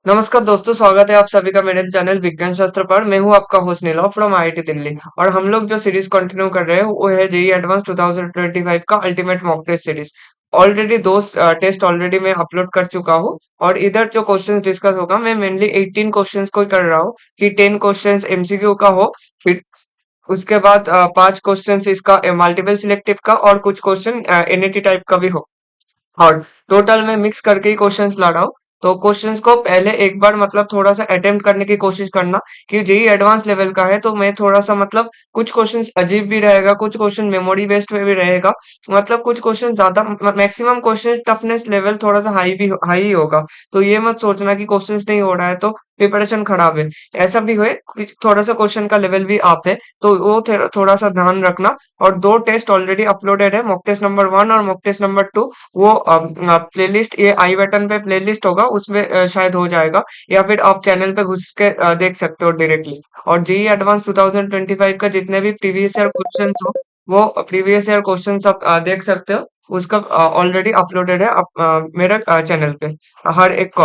नमस्कार दोस्तों, स्वागत है आप सभी का मेरे चैनल विज्ञान शास्त्र पर। मैं हूं आपका होस्ट नीलव फ्रॉम आईआईटी दिल्ली। और हम लोग जो सीरीज कंटिन्यू कर रहे हैं वो है जेईई एडवांस 2025 का ultimate mock test series. Already दो टेस्ट ऑलरेडी मैं अपलोड कर चुका हूं। और इधर जो क्वेश्चंस डिस्कस होगा, मैं मेनली 18 क्वेश्चंस को ही कर रहा हूँ कि 10 क्वेश्चंस एमसीक्यू का हो, फिर उसके बाद 5 क्वेश्चंस इसका मल्टीपल सिलेक्टिव का और कुछ क्वेश्चन एनईटी टाइप का भी हो। और टोटल में मिक्स करके ही क्वेश्चंस ला रहा हूँ। तो क्वेश्चंस को पहले एक बार मतलब थोड़ा सा अटेम्प्ट करने की कोशिश करना कि जेई एडवांस लेवल का है, तो मैं थोड़ा सा मतलब कुछ क्वेश्चंस अजीब भी रहेगा, कुछ क्वेश्चन मेमोरी बेस्ड में भी रहेगा। मतलब कुछ क्वेश्चन ज्यादा मैक्सिमम क्वेश्चन टफनेस लेवल थोड़ा सा हाई ही होगा। तो ये मत सोचना कि क्वेश्चंस नहीं हो रहा है तो प्रिपरेशन खराब है। ऐसा भी हुए कि थोड़ा सा क्वेश्चन का लेवल भी आप है, तो वो थोड़ा सा ध्यान रखना। और दो टेस्ट ऑलरेडी अपलोडेड है, मॉक टेस्ट नंबर 1 और मॉक टेस्ट नंबर 2। वो प्लेलिस्ट, ये आई बटन पे प्लेलिस्ट होगा, उसमें शायद हो जाएगा, या फिर आप चैनल पे घुस के देख सकते हो डायरेक्टली। और जेई एडवांस 2025 का जितने भी प्रीवियस ईयर क्वेश्चंस हो, वो प्रीवियस ईयर क्वेश्चंस आप देख सकते हो। उसका ऑलरेडी अपलोडेड है मेरे चैनल पे। हर एक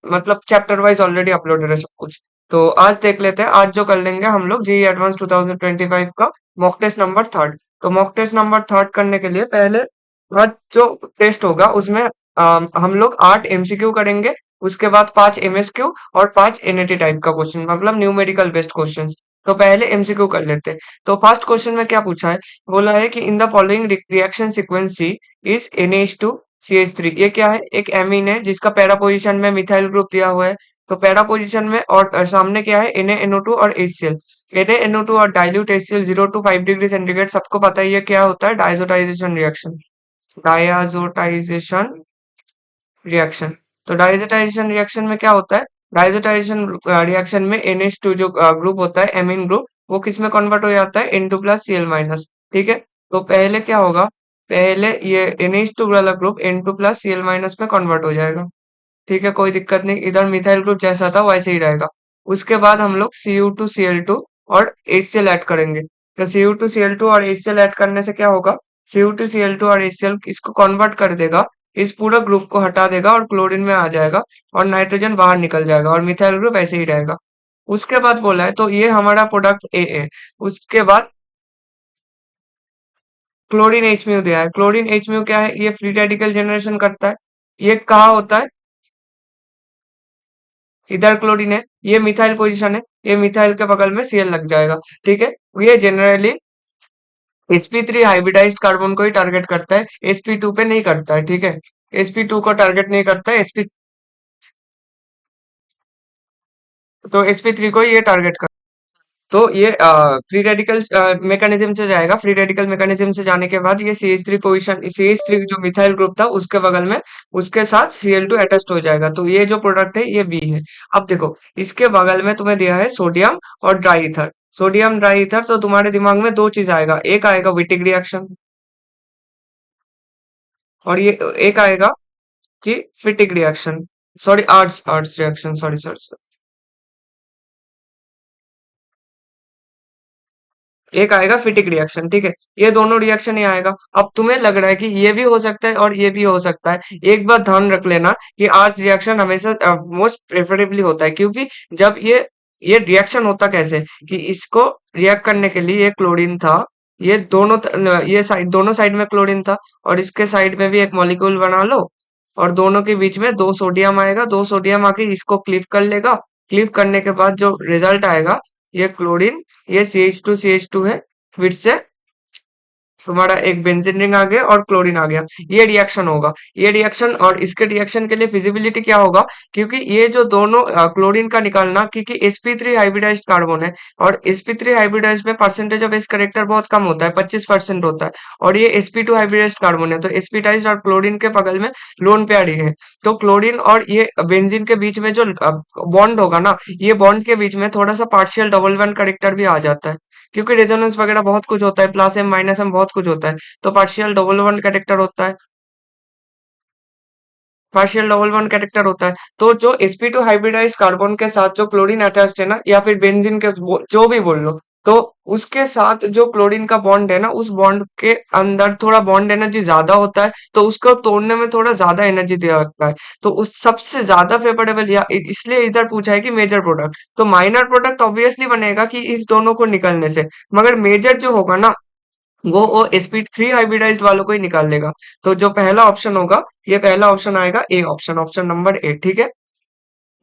मतलब चैप्टर वाइज ऑलरेडी अपलोडेड है सब कुछ। तो आज देख लेते हैं, आज जो कर लेंगे हम लोग जेई एडवांस 2025 का मॉक टेस्ट नंबर थर्ड। तो मॉक टेस्ट नंबर थर्ड करने के लिए पहले आज जो टेस्ट होगा उसमें हम लोग 8 एमसीक्यू करेंगे। उसके बाद 5 एमएसक्यू और 5 एनईटी टाइप का क्वेश्चन, मतलब न्यूमेरिकल बेस्ड क्वेश्चन। तो पहले एमसीक्यू कर लेते हैं। तो फर्स्ट क्वेश्चन में क्या पूछा है, बोला है कि in the following reaction sequence C is NH2 CH3। ये क्या है, एक एमीन है जिसका पैरा पोजीशन में मिथाइल ग्रुप दिया हुआ है। तो पैरा पोजीशन में और सामने क्या है, NaNO2 और HCl। NaNO2 और dilute HCl 0 to 5 degree centigrade, सबको पता ही है क्या होता है, डायजोटाइजेशन रिएक्शन। डायाजोटाइजेशन रिएक्शन। तो डायजोटाइजेशन रिएक्शन में क्या होता है, डायजोटाइजेशन रिएक्शन में NH2 जो ग्रुप होता है, एमीन ग्रुप, वो किस में कन्वर्ट हो जाता है, N2 प्लस Cl माइनस। ठीक है। तो पहले क्या होगा, पहले ये NH2 वाला group N2 plus Cl minus में कन्वर्ट हो जाएगा। ठीक है, कोई दिक्कत नहीं, इधर मिथाइल ग्रुप जैसा था वैसे ही रहेगा। उसके बाद हम लोग Cu2Cl2 और HCl ऐड करेंगे। तो Cu2Cl2 और HCl ऐड करने से क्या होगा, Cu2Cl2 और HCl इसको कन्वर्ट कर देगा, इस पूरा ग्रुप को हटा देगा और क्लोरीन में आ जाएगा, और नाइट्रोजन बाहर निकल जाएगा और मिथाइल ग्रुप ऐसे ही रहेगा। उसके बाद बोला है, तो ये हमारा प्रोडक्ट ए है। उसके बाद क्लोरीन एचम्यू दिया है। क्लोरीन एचम्यू क्या है, ये फ्री रेडिकल जनरेशन करता है। ये कहाँ होता है, इधर क्लोरीन है, ये मिथाइल पोजीशन है, ये मिथाइल के बगल में Cl लग जाएगा। ठीक है। ये जनरली sp3 हाइब्रिडाइज्ड कार्बन को ही टारगेट करता है, sp2 पे नहीं करता है। ठीक है, sp2 को टारगेट नहीं करता है, sp तो sp3 को ही ये टारगेट कर। तो ये फ्री रेडिकल मैकेनिज्म से जाएगा। फ्री रेडिकल मैकेनिज्म से जाने के बाद ये CH3 पोजीशन, CH3 जो मिथाइल ग्रुप था उसके बगल में उसके साथ Cl2 अटैच्ड हो जाएगा। तो ये जो प्रोडक्ट है ये बी है। अब देखो, इसके बगल में तुम्हें दिया है सोडियम और dry ether. Sodium dry ether, तो तुम्हारे दिमाग में दो चीज आएगा, एक आएगा विटिक रिएक्शन, और ये एक आएगा कि फिटिक reaction. Sorry, arts arts reaction, sorry sorry. एक आएगा फिटिक रिएक्शन। ठीक है, ये दोनों रिएक्शन ही आएगा। अब तुम्हें लग रहा है कि ये भी हो सकता है और ये भी हो सकता है। एक बात ध्यान रख लेना कि आर्च रिएक्शन हमेशा मोस्ट प्रेफरेबली होता है, क्योंकि जब ये रिएक्शन होता कैसे, कि इसको रिएक्ट करने के लिए ये क्लोरीन था, ये दोनों ये साइड, दोनों साइड में क्लोरीन था, और इसके साइड में भी एक मॉलिक्यूल बना लो, और दोनों के बीच में दो सोडियम आएगा, दो सोडियम आके इसको क्लीव कर लेगा। क्लीव करने के बाद जो रिजल्ट आएगा, ये क्लोरीन, ये CH2 है, फिर से तुम्हारा एक बेंजीन रिंग आ गया और क्लोरीन आ गया। ये रिएक्शन होगा। ये रिएक्शन, और इसके रिएक्शन के लिए फिजिबिलिटी क्या होगा, क्योंकि ये जो दोनों क्लोरीन का निकालना, क्योंकि sp3 हाइब्रिडाइज्ड कार्बन है, और sp3 हाइब्रिडाइज्ड में परसेंटेज ऑफ एस करेक्टर बहुत कम होता है, 25% होता है। और ये sp2 हाइब्रिडाइज्ड कार्बन है, तो sp और क्लोरीन के बगल में लोन पेयर ही है। तो क्लोरीन और ये बेंजीन के बीच में जो बॉन्ड होगा ना, ये बॉन्ड के बीच में थोड़ा सा पार्शियल डबल बॉन्ड करेक्टर भी आ जाता है, क्योंकि रेजोनेंस वगैरह बहुत कुछ होता है, प्लस एम माइनस एम बहुत कुछ होता है। तो पार्शियल डबल बॉन्ड कैरेक्टर होता है, पार्शियल डबल बॉन्ड कैरेक्टर होता है। तो जो sp2 हाइब्रिडाइज्ड कार्बन के साथ जो क्लोरीन अटैच्ड है ना, या फिर बेंजीन के जो भी बोल लो, तो उसके साथ जो क्लोरीन का बॉन्ड है ना, उस बॉन्ड के अंदर थोड़ा बॉन्ड एनर्जी ज्यादा होता है, तो उसको तोड़ने में थोड़ा ज्यादा एनर्जी दिया लगता है। तो उस सबसे ज्यादा फेवरेबल या इसलिए इधर पूछा है कि मेजर प्रोडक्ट, तो माइनर प्रोडक्ट ऑब्वियसली बनेगा कि इस दोनों को निकलने से, मगर मेजर जो होगा ना, वो sp3 हाइब्रिडाइज्ड वालों को ही निकाल लेगा। तो जो पहला ऑप्शन होगा, ये पहला ऑप्शन आएगा, A option, option number A, ठीक है।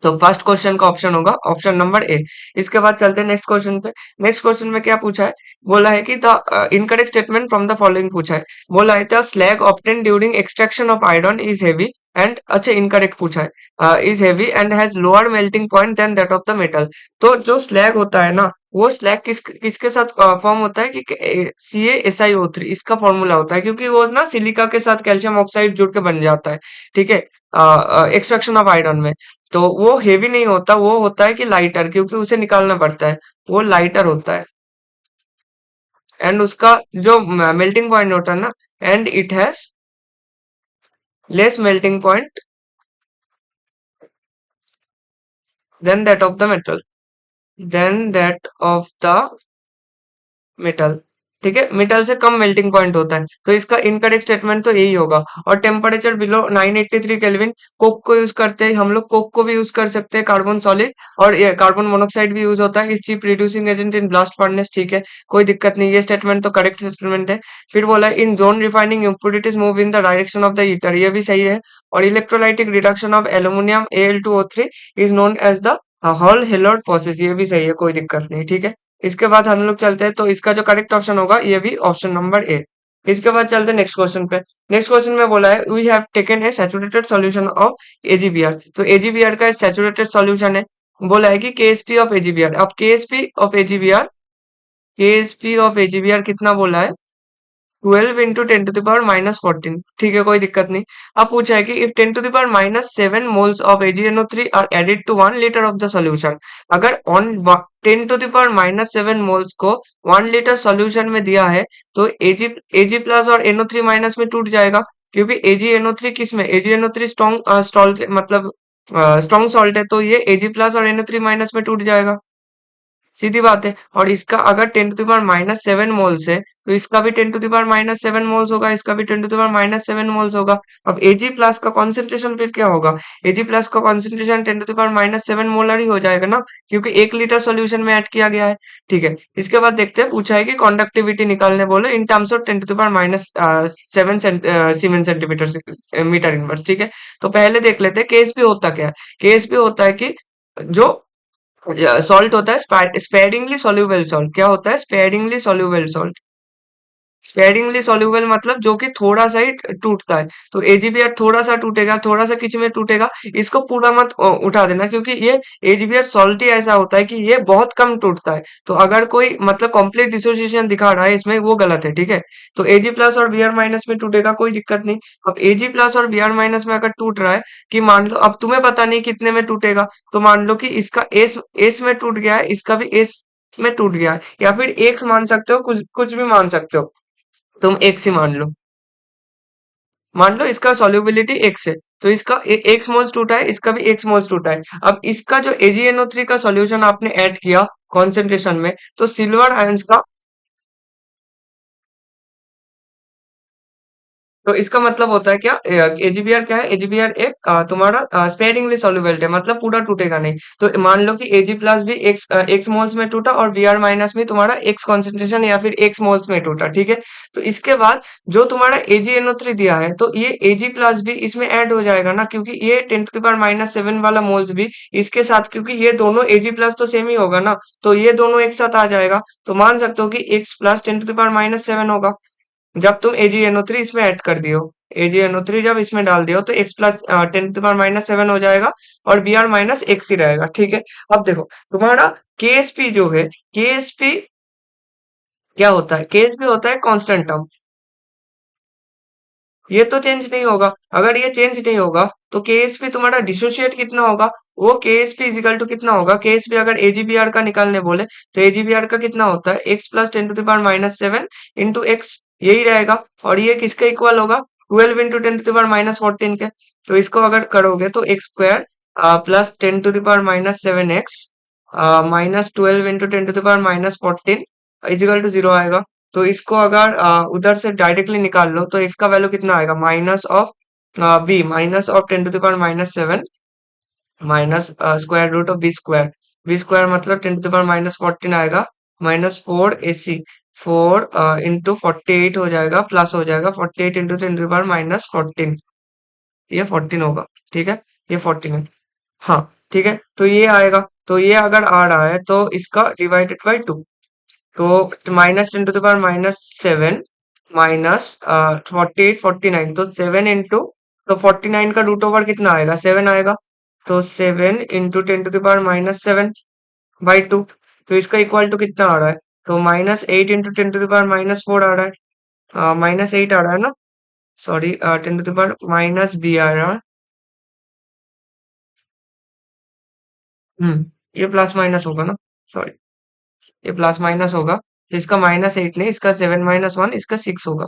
तो फर्स्ट क्वेश्चन का ऑप्शन होगा ऑप्शन नंबर ए। इसके बाद चलते हैं नेक्स्ट क्वेश्चन पे। नेक्स्ट क्वेश्चन में क्या पूछा है, बोला है कि the incorrect statement from the following पूछा है। बोला है the slag obtain during extraction of iron is heavy and, अच्छा इनकरेक्ट पूछा है, is heavy and has lower melting point than that of the metal. तो जो स्लैग होता है ना, वो स्लैग किसके साथ फॉर्म होता है कि CaSiO3 इसका फॉर्मूला होता है, क्योंकि वो ना सिलिका के साथ कैल्शियम ऑक्साइड जुड़ के बन जाता है, ठीक है, एक्सट्रैक्शन ऑफ आयरन में। तो वो हेवी नहीं होता, वो होता है कि लाइटर, क्योंकि उसे निकालना पड़ता है, वो लाइटर होता है। एंड उसका जो मेल्टिंग पॉइंट होता है ना, and it has less melting point than that of the metal, than that of the metal, ठीक है, मेटल से कम मेल्टिंग पॉइंट होता है, तो इसका इनकरेक्ट स्टेटमेंट तो यही होगा। और टेम्परेचर बिलो 983 केल्विन, कोक को यूज करते हैं हम लोग, कोक को भी यूज कर सकते हैं, कार्बन सॉलिड, और ये कार्बन मोनोक्साइड भी यूज होता है इस cheap reducing agent in blast furnace, ठीक है, कोई दिक्कत नहीं, ये स्टेटमेंट तो करेक्ट स्टेटमेंट है। फिर बोला in zone refining impurities move in the direction of the heater, ये भी सही है। और electrolytic reduction of aluminium Al2O3 is known as the Hall Heroult process, ये भी सही है, कोई दिक्कत नहीं, ठीक है। इसके बाद हम लोग चलते हैं, तो इसका जो करेक्ट ऑप्शन होगा ये भी ऑप्शन नंबर ए। इसके बाद चलते हैं नेक्स्ट क्वेश्चन पे। नेक्स्ट क्वेश्चन में बोला है we have taken a saturated solution of AgBr, तो AgBr का सैचुरेटेड सॉल्यूशन है। बोला है कि KSP ऑफ AgBr, अब KSP ऑफ AgBr कितना बोला है, 12 इंटू 10 to the power -14, ठीक है, कोई दिक्कत नहीं। अब पूछा है कि if 10 to the power -7 moles of AgNO3 are added to 1 litre of the solution, अगर on 10 to the power -7 moles को 1 लीटर सॉल्यूशन में दिया है, तो Ag प्लस और NO3 माइनस में टूट जाएगा, क्योंकि AgNO3 किस में, AgNO3 स्ट्रॉन्ग सॉल्ट, मतलब स्ट्रॉन्ग सॉल्ट है, तो ये Ag प्लस और NO3 माइनस में टूट जाएगा, सीधी बात है। और इसका अगर 10 to the power -7 मोल्स है, तो इसका भी 10 to the power -7 मोल्स होगा, इसका भी 10 to the power -7 मोल्स होगा। अब Ag प्लस का कॉन्सेंट्रेशन फिर क्या होगा, Ag प्लस का concentration 10 to the power -7 molar ही हो जाएगा ना, क्योंकि 1 लीटर सॉल्यूशन में ऐड किया गया है, ठीक है। इसके बाद देखते हैं, पूछा है कि कंडक्टिविटी निकालने बोले in terms of 10 to the power -7 siemens centimetre metre inverse, ठीक है। तो पहले देख लेते हैं केएसपी होता क्या है। केएसपी होता है कि जो सॉल्ट होता है स्पेयरिंगली सोल्यूबल सॉल्ट, क्या होता है, स्पेयरिंगली सोल्यूबल सॉल्ट, स्पेयरिंगली सोल्यूबल मतलब जो कि थोड़ा सा ही टूटता है। तो AgBr थोड़ा सा टूटेगा, थोड़ा सा किसी में टूटेगा, इसको पूरा मत उठा देना, क्योंकि ये AgBr सॉल्ट ही ऐसा होता है कि ये बहुत कम टूटता है। तो अगर कोई मतलब कंप्लीट डिसोसिएशन दिखा रहा है इसमें, वो गलत है, ठीक है। तो Ag प्लस और Br माइनस में टूटेगा, कोई दिक्कत नहीं। अब Ag प्लस और Br माइनस में अगर टूट रहा है, कि मान लो अब तुम्हें पता नहीं कितने में टूटेगा, तो मान लो कि इसका एस एस में टूट गया है, इसका भी एस में टूट गया है, या फिर एक्स मान सकते हो, कुछ कुछ भी मान सकते हो, तुम एक्स ही मान लो इसका सॉल्युबिलिटी एक्स है, तो इसका एक्स मोल्स टूटा है, इसका भी एक्स मोल्स टूटा है। अब इसका जो AgNO3 का सॉल्यूशन आपने ऐड किया कॉन्सेंट्रेशन में, तो सिल्वर आयंस का, तो इसका मतलब होता है क्या, AgBr क्या है, AgBr एक तुम्हारा स्पेयरिंगली सॉल्युबल है, मतलब पूरा टूटेगा नहीं। तो मान लो कि Ag प्लस भी एक्स मोल्स में टूटा, और Br माइनस भी तुम्हारा एक्स कॉन्सेंट्रेशन या फिर एक्स मोल्स में टूटा, ठीक है। तो इसके बाद जो तुम्हारा AgNO3 दिया है, तो ये Ag प्लस भी इसमें ऐड हो जाएगा ना, क्योंकि ये 10 to the power -7 वाला मोल्स भी इसके साथ, क्योंकि ये दोनों Ag प्लस तो सेम ही होगा ना, तो ये दोनों एक साथ आ जाएगा। तो मान सकते हो कि x plus 10 to the power -7 होगा, जब तुम AgNO3 इसमें ऐड कर दियो। AgNO3 जब इसमें डाल दियो, तो x plus 10 to the power -7 हो जाएगा, और Br माइनस एक्स ही रहेगा, ठीक है। अब देखो तुम्हारा KSP जो है, KSP क्या होता है, KSP होता है कांस्टेंट टर्म, ये तो चेंज नहीं होगा। अगर ये चेंज नहीं होगा, तो KSP तुम्हारा डिसोशिएट कितना होगा, वो KSP इजिकल टू कितना होगा, KSP अगर AgBr का निकालने बोले, तो AgBr का कितना होता है, x plus 10 to the power -7 into x, यही रहेगा। और ये किसके इक्वल होगा, 12 इंटू 10 to the power -14 के। तो इसको अगर करोगे, तो X square plus 10 to the power -7 X -12 × 10⁻14 equal to 0 आएगा। तो इसको अगर उधर से डायरेक्टली निकाल लो तो इसका वैल्यू कितना आएगा, -10⁻7 minus square root of B square मतलब 10⁻14 आएगा, -4 AC 4 इंटू 48 हो जाएगा, प्लस हो जाएगा 48 इंटू 10⁻14, ये 14 होगा। ठीक है, ये 14 है। हाँ, ठीक है, तो ये आएगा। तो ये अगर आ रहा है तो इसका डिवाइडेड बाई 2, तो -10⁻7 माइनस 48 49, तो 7 इंटू, तो 49 का रूट ओवर कितना आएगा, 7 आएगा। तो 7 इंटू 10⁻7 बाई 2, तो इसका इक्वल टू कितना आ रहा है, तो -8 इंटू 10⁻4 आ रहा है, -8 आ रहा है ना, सॉरी, 10⁻- b आ रहा है। ये प्लस माइनस होगा ना, सॉरी, ये प्लस माइनस होगा। तो इसका -8 नहीं, इसका 7 - 1, इसका 6 होगा।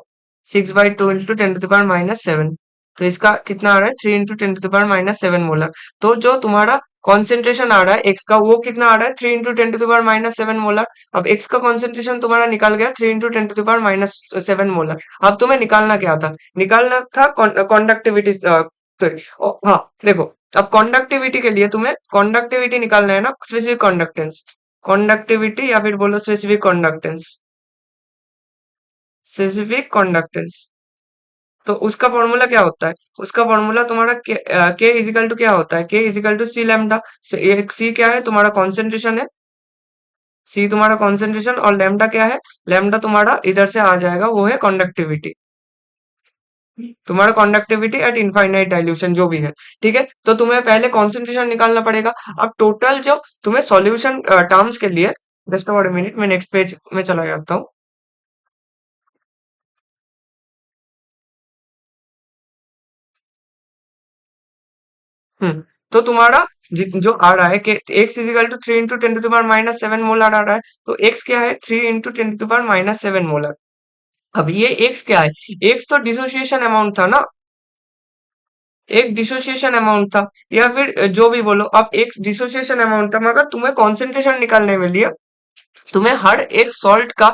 6/2 इंटू 10⁻7, तो इसका कितना आ रहा है, 3 इंटू 10⁻7 मोलर। तो जो तुम्हारा कॉन्सेंट्रेशन आ रहा है एक्स का, वो कितना आ रहा है, 3 इंटू 10⁻7 मोलर। अब एक्स का कॉन्सेंट्रेशन तुम्हारा निकल गया 3 इंटू 10⁻7 मोलर। अब तुम्हें निकालना क्या था, निकालना था कॉन्डक्टिविटी। हाँ, देखो, अब कॉन्डक्टिविटी के लिए तुम्हें कॉन्डक्टिविटी निकालना है ना, स्पेसिफिक कंडक्टेंस, कॉन्डक्टिविटी या फिर बोलो स्पेसिफिक कंडक्टेंस, स्पेसिफिक कंडक्टेंस। तो उसका फॉर्मूला क्या होता है, उसका फॉर्मूला तुम्हारा के इजिकल टू क्या होता है, के इजिकल टू सी लैम्डा। सी क्या है, तुम्हारा कॉन्सेंट्रेशन है, सी तुम्हारा कॉन्सेंट्रेशन, और लैम्डा क्या है, लैम्डा तुम्हारा इधर से आ जाएगा, वो है कंडक्टिविटी, तुम्हारा कंडक्टिविटी एट इनफाइनाइट डाइल्यूशन जो भी है। ठीक है, तो तुम्हें पहले कॉन्सेंट्रेशन निकालना पड़ेगा। अब टोटल जो तुम्हें सॉल्यूशन टर्म्स के लिए, जस्ट अ मिनट, मैं नेक्स्ट पेज में चला जाता हूँ। हम्म, तो तुम्हारा जो आ रहा है कि x equal to 3 into 10⁻7 molar आ रहा है। तो x क्या है, 3 इंटू 10⁻7 मोलर। अब ये x क्या है, x तो डिसोसिएशन अमाउंट था ना, एक डिसोसिएशन अमाउंट था, या फिर जो भी बोलो, अब एक डिसोसिएशन अमाउंट था, मगर तुम्हें कॉन्सेंट्रेशन निकालने के लिए तुम्हें हर एक सॉल्ट का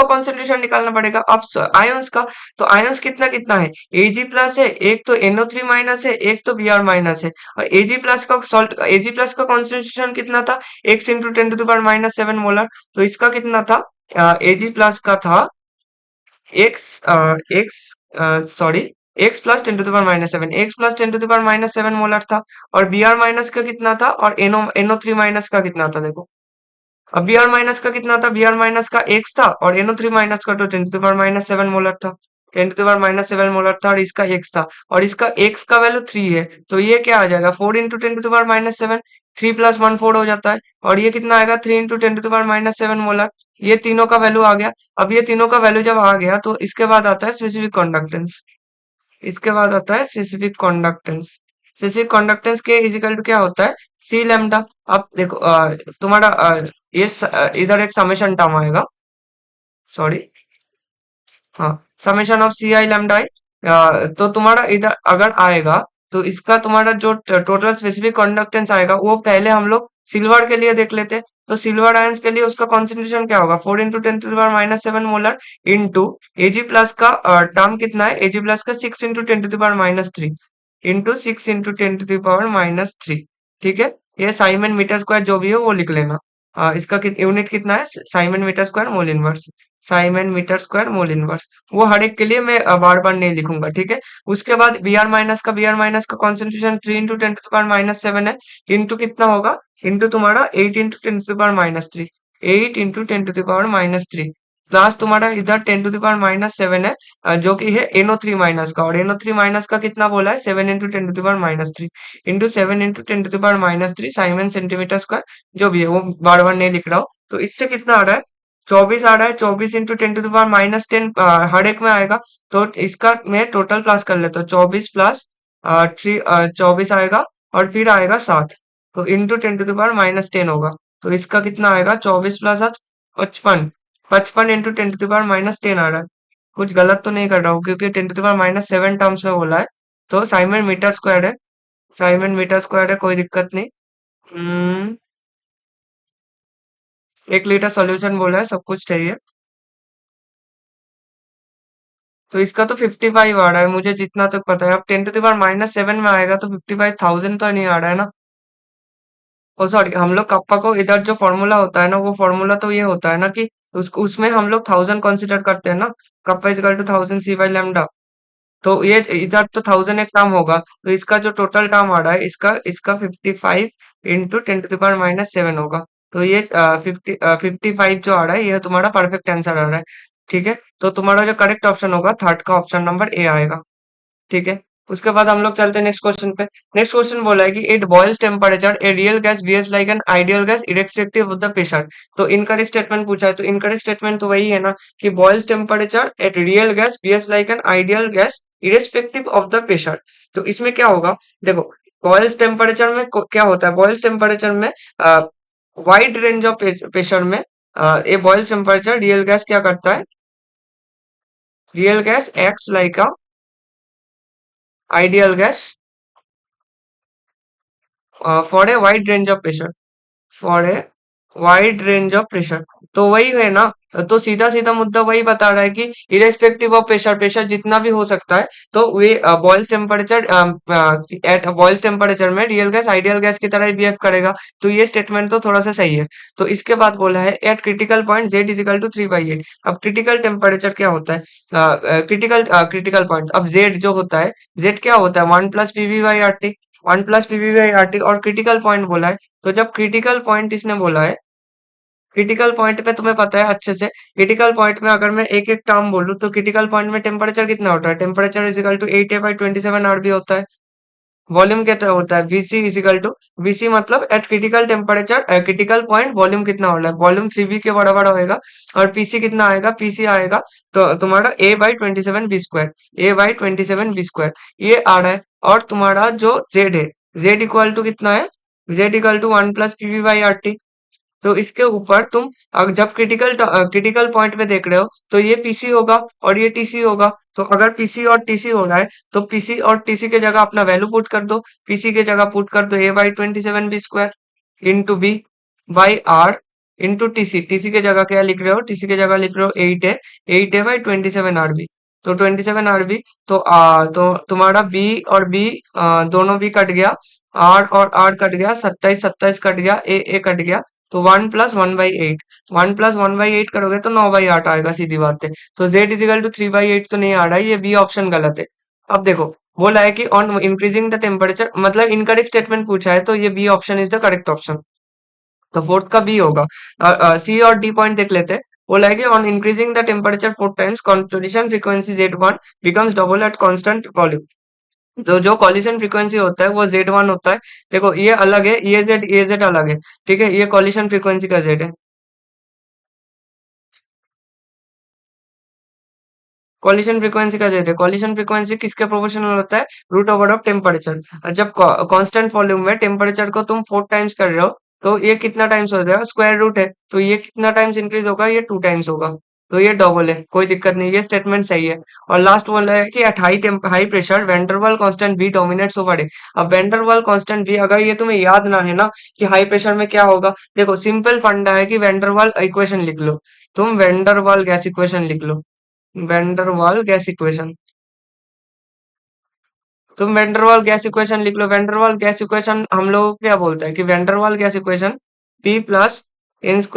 कॉन्सेंट्रेशन निकालना पड़ेगा। अब आयंस का, तो आयंस कितना कितना है, Ag प्लस है, एक तो NO3 माइनस है, एक तो Br माइनस है। और Ag प्लस का कॉन्सेंट्रेशन कितना था, x इंटू 10⁻7 मोलर। तो इसका कितना था, Ag प्लस का था x x sorry, x plus 10⁻7, x plus 10⁻7 molar था। और Br माइनस का कितना था, और NO3 माइनस का कितना था, देखो। अब बी आर माइनस का कितना था, बी आर माइनस का एक्स था, और NO3 माइनस का तो 10⁻7 मोलर था, 10⁻7 मोलर था, और इसका एक्स था, और इसका एक्स का वैल्यू 3 है। तो ये क्या आ जाएगा, 4 इंटू 10⁻7, 3 प्लस 1 4 हो जाता है। और ये कितना आएगा, 3 इंटू 10⁻7 मोलर। ये तीनों का वैल्यू आ गया। अब ये तीनों का वैल्यू जब आ गया, तो इसके बाद आता है स्पेसिफिक कंडक्टेंस, इसके बाद आता है स्पेसिफिक कंडक्टेंस। स्पेसिफिक कंडक्टेंस के इजिकल टू क्या होता है, सी लैम्डा। अब देखो, तुम्हारा इधर एक समेशन टर्म आएगा, सॉरी, हाँ, summation of c i lambda i. तो तुम्हारा इधर अगर आएगा, तो इसका तुम्हारा जो टोटल स्पेसिफिक कंडक्टेंस आएगा, वो पहले हम लोग सिल्वर के लिए देख लेते हैं। तो सिल्वर आयंस के लिए उसका कॉन्सेंट्रेशन क्या होगा, 4 इंटू 10⁻7 मोलर, इंटू एजी प्लस का टर्म कितना है, एजी प्लस का 6 इंटू 10⁻3, इंटू 6 इंटू 10⁻3। ठीक है, ये साइमन मीटर स्क्वायर जो भी है वो लिख लेना। इसका यूनिट कितना है, siemens metre square mole inverse, siemens metre square mole inverse. वो हर एक के लिए मैं बार बार नहीं लिखूंगा। ठीक है, उसके बाद बी आर माइनस का कॉन्सेंट्रेशन 3 इंटू 10⁻7 है, इंटू कितना होगा, इंटू तुम्हारा 8 इंटू 10⁻3, 8 इंटू 10⁻3, प्लस तुम्हारा इधर 10⁻7 है, जो कि है NO3 माइनस का, और NO3 माइनस का कितना बोला है, 7 into 10⁻3, into 7 into 10⁻3 Simon centimetre square, जो भी है वो बार बार नहीं लिख रहा हूँ। तो इससे कितना आ रहा है, 24 आ रहा है, 24 इंटू 10⁻10 हर एक में आएगा। तो इसका मैं टोटल प्लस कर लेता हूँ, 24 प्लस 24 आएगा, और फिर आएगा 7, तो इंटू 10⁻10 होगा। तो इसका कितना आएगा, 24 प्लस 7 55, 55 इंटू 10⁻10 आ रहा है। कुछ गलत तो नहीं कर रहा हूँ, क्योंकि 10⁻7 टर्म्स में बोला है। तो साइमन मीटर स्क्वायर है, साइमन मीटर स्क्वायर है, कोई दिक्कत नहीं। हम्म 1 लीटर सॉल्यूशन बोला है, सब कुछ चाहिए। तो इसका तो 55 आ रहा है मुझे जितना तक पता है। अब 10⁻⁻7 में आएगा तो 55,000 तो नहीं आ रहा है ना। ओ सॉरी, हम लोग कप्पा को इधर जो फॉर्मूला होता है ना, वो फॉर्मूला तो ये होता है ना कि उसमें हम लोग 1000 कंसिडर करते हैं ना। Kappa is equal to 1000 c/λ। तो ये इधर तो 1000 एक टर्म होगा, तो इसका जो टोटल टर्म आ रहा है, इसका इसका 55 इंटू 10⁻⁻7 होगा। तो ये 55 जो आ रहा है, ये तुम्हारा परफेक्ट आंसर आ रहा है। ठीक है, तो तुम्हारा जो करेक्ट ऑप्शन होगा, थर्ड का ऑप्शन नंबर ए आएगा। ठीक है, उसके बाद हम लोग चलते हैं नेक्स्ट क्वेश्चन पे। नेक्स्ट क्वेश्चन बोला है कि at Boyle's temperature a real gas behaves like an ideal gas irrespective of the pressure. तो इनकरेक्ट स्टेटमेंट पूछा है, तो इनकरेक्ट स्टेटमेंट तो वही है ना कि Boyle's temperature at real gas behaves like an ideal gas irrespective of the pressure. तो इसमें क्या होगा, देखो, बॉइल्स टेम्परेचर में क्या होता है, बॉइल्स टेम्परेचर में वाइड रेंज ऑफ प्रेशर में ए बॉइल्स टेम्परेचर रियल गैस क्या करता है, real gas acts like a ideal gas for a wide range of pressure, for a wide range of pressure. तो वही है ना। तो सीधा सीधा मुद्दा वही बता रहा है कि इरेस्पेक्टिव ऑफ प्रेशर, प्रेशर जितना भी हो सकता है, तो वे Boyle's temperature at Boyle's temperature में रियल गैस आइडियल गैस की तरह ही बिहेव करेगा। तो ये स्टेटमेंट तो थोड़ा सा सही है। तो इसके बाद बोला है at critical point Z is equal to 3/8। अब क्रिटिकल टेम्परेचर क्या होता है, क्रिटिकल पॉइंट, अब जेड जो होता है, जेड क्या होता है, 1 + pv/rt, 1 + pv/rt, और क्रिटिकल पॉइंट बोला है। तो जब क्रिटिकल पॉइंट इसने बोला है, क्रिटिकल पॉइंट पे तुम्हें पता है अच्छे से, क्रिटिकल पॉइंट में अगर मैं एक एक टर्म बोलूं, तो क्रिटिकल पॉइंट में टेम्परेचर कितना होता है, temperature is equal to 8a/27 Rb होता है। वॉल्यूम कितना होता है, Vc is equal to, Vc मतलब at critical temperature critical point volume कितना हो रहा है, वॉल्यूम 3v के बराबर होएगा। और पीसी कितना आएगा, पीसी आएगा तो तुम्हारा a/27 v², a/27 v², ये आ रहा है। और तुम्हारा जो जेड है, जेड इक्वल टू कितना है, जेड इक्वल टू 1 + pv/rt। तो इसके ऊपर तुम जब क्रिटिकल पॉइंट पे देख रहे हो, तो ये पीसी होगा और ये टीसी होगा। तो अगर पीसी और टीसी हो रहा है, तो पीसी और टीसी के जगह अपना वैल्यू पुट कर दो। पीसी के जगह पुट कर दो a/27 v² into B by R into TC. TC के जगह क्या लिख रहे हो, टीसी के जगह लिख रहे हो 8a/27 आरबी। तो 27 आरबी, तो तुम्हारा बी और बी दोनों भी कट गया, आर और आर कट गया, 27 27 कट गया, ए कट गया। तो 1 + 1/8, 1 + 1/8 करोगे तो 9/8 आएगा, सीधी बात है। तो z इज इक्वल टू 3/8 तो नहीं आ रहा है, ये बी ऑप्शन गलत है। अब देखो, बोला है कि ऑन इंक्रीजिंग द टेम्परेचर, मतलब इनकरेक्ट स्टेटमेंट पूछा है, तो ये B option is the correct option. तो फोर्थ का बी होगा। सी और डी पॉइंट देख लेते हैं। बोला है कि on increasing the temperature 4 times coalition frequency Z1 becomes double at constant volume. तो जो कॉलिशन फ्रीक्वेंसी होता है वो Z1 होता है। देखो ये अलग है, ये जेड अलग है। ठीक है, ये कॉलिशन फ्रीक्वेंसी का जेड है। कॉलिशन फ्रीक्वेंसी का जेड है। कॉलिशन फ्रीक्वेंसी किसके प्रोपोर्शनल होता है, रूट ओवर ऑफ टेम्परेचर। और जब कांस्टेंट वॉल्यूम में टेम्परेचर को तुम 4 टाइम्स कर रहे हो, तो ये कितना टाइम्स हो जाएगा, स्क्वायर रूट है, तो ये कितना टाइम्स इंक्रीज होगा, ये 2 टाइम्स होगा। तो ये डबल है, कोई दिक्कत नहीं, ये स्टेटमेंट सही है। और लास्ट बोला है कि at high pressure van der Waals constant b dominates over a. अब वेंडरवाल कांस्टेंट बी, अगर ये तुम्हें याद ना है ना कि हाई प्रेशर में क्या होगा, देखो सिंपल फंडा है कि वेंडरवाल इक्वेशन लिख लो। तुम वेंडरवाल गैस इक्वेशन लिख लो, वेंडरवाल गैस इक्वेशन। तुम वेंडरवाल गैस इक्वेशन लिख लो। वेंडरवाल गैस इक्वेशन हम लोग क्या बोलते हैं कि van der Waals gas equation P plus n² /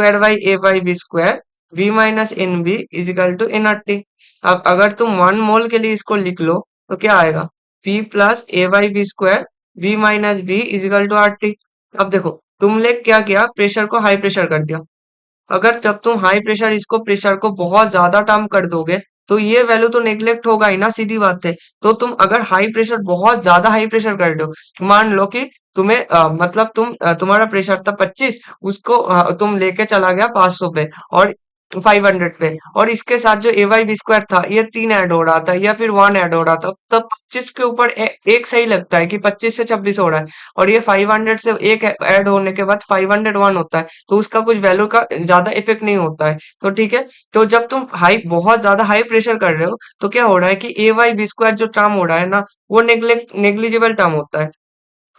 a/v² v - nb is equal to nRT। अब अगर तुम 1 मोल के लिए इसको लिख लो, तो क्या आएगा, P प्लस a/v² v - b is equal to RT। अब देखो, तुमने क्या किया, प्रेशर को हाई प्रेशर कर दिया। अगर जब तुम हाई प्रेशर इसको प्रेशर को बहुत ज्यादा टर्म कर दोगे, तो ये वैल्यू तो नेग्लेक्ट होगा ही ना, सीधी बात है। तो तुम अगर हाई प्रेशर, बहुत ज्यादा हाई प्रेशर कर दो, मान लो कि तुम्हें मतलब तुम्हारा प्रेशर था 25, उसको तुम लेके चला गया 500 पे और 500 पे, और इसके साथ जो a/v² था, ये 3 ऐड हो रहा था या फिर 1 ऐड हो रहा था, तब 25 के ऊपर एक सही लगता है कि 25 से 26 हो रहा है। और ये 500 से एक ऐड होने के बाद 501 होता है, तो उसका कुछ वैल्यू का ज्यादा इफेक्ट नहीं होता है। तो ठीक है, तो जब तुम बहुत ज्यादा हाई प्रेशर कर रहे हो, तो क्या हो रहा है कि a/v² जो टर्म हो रहा है ना, वो नेग्लिजिबल टर्म होता है।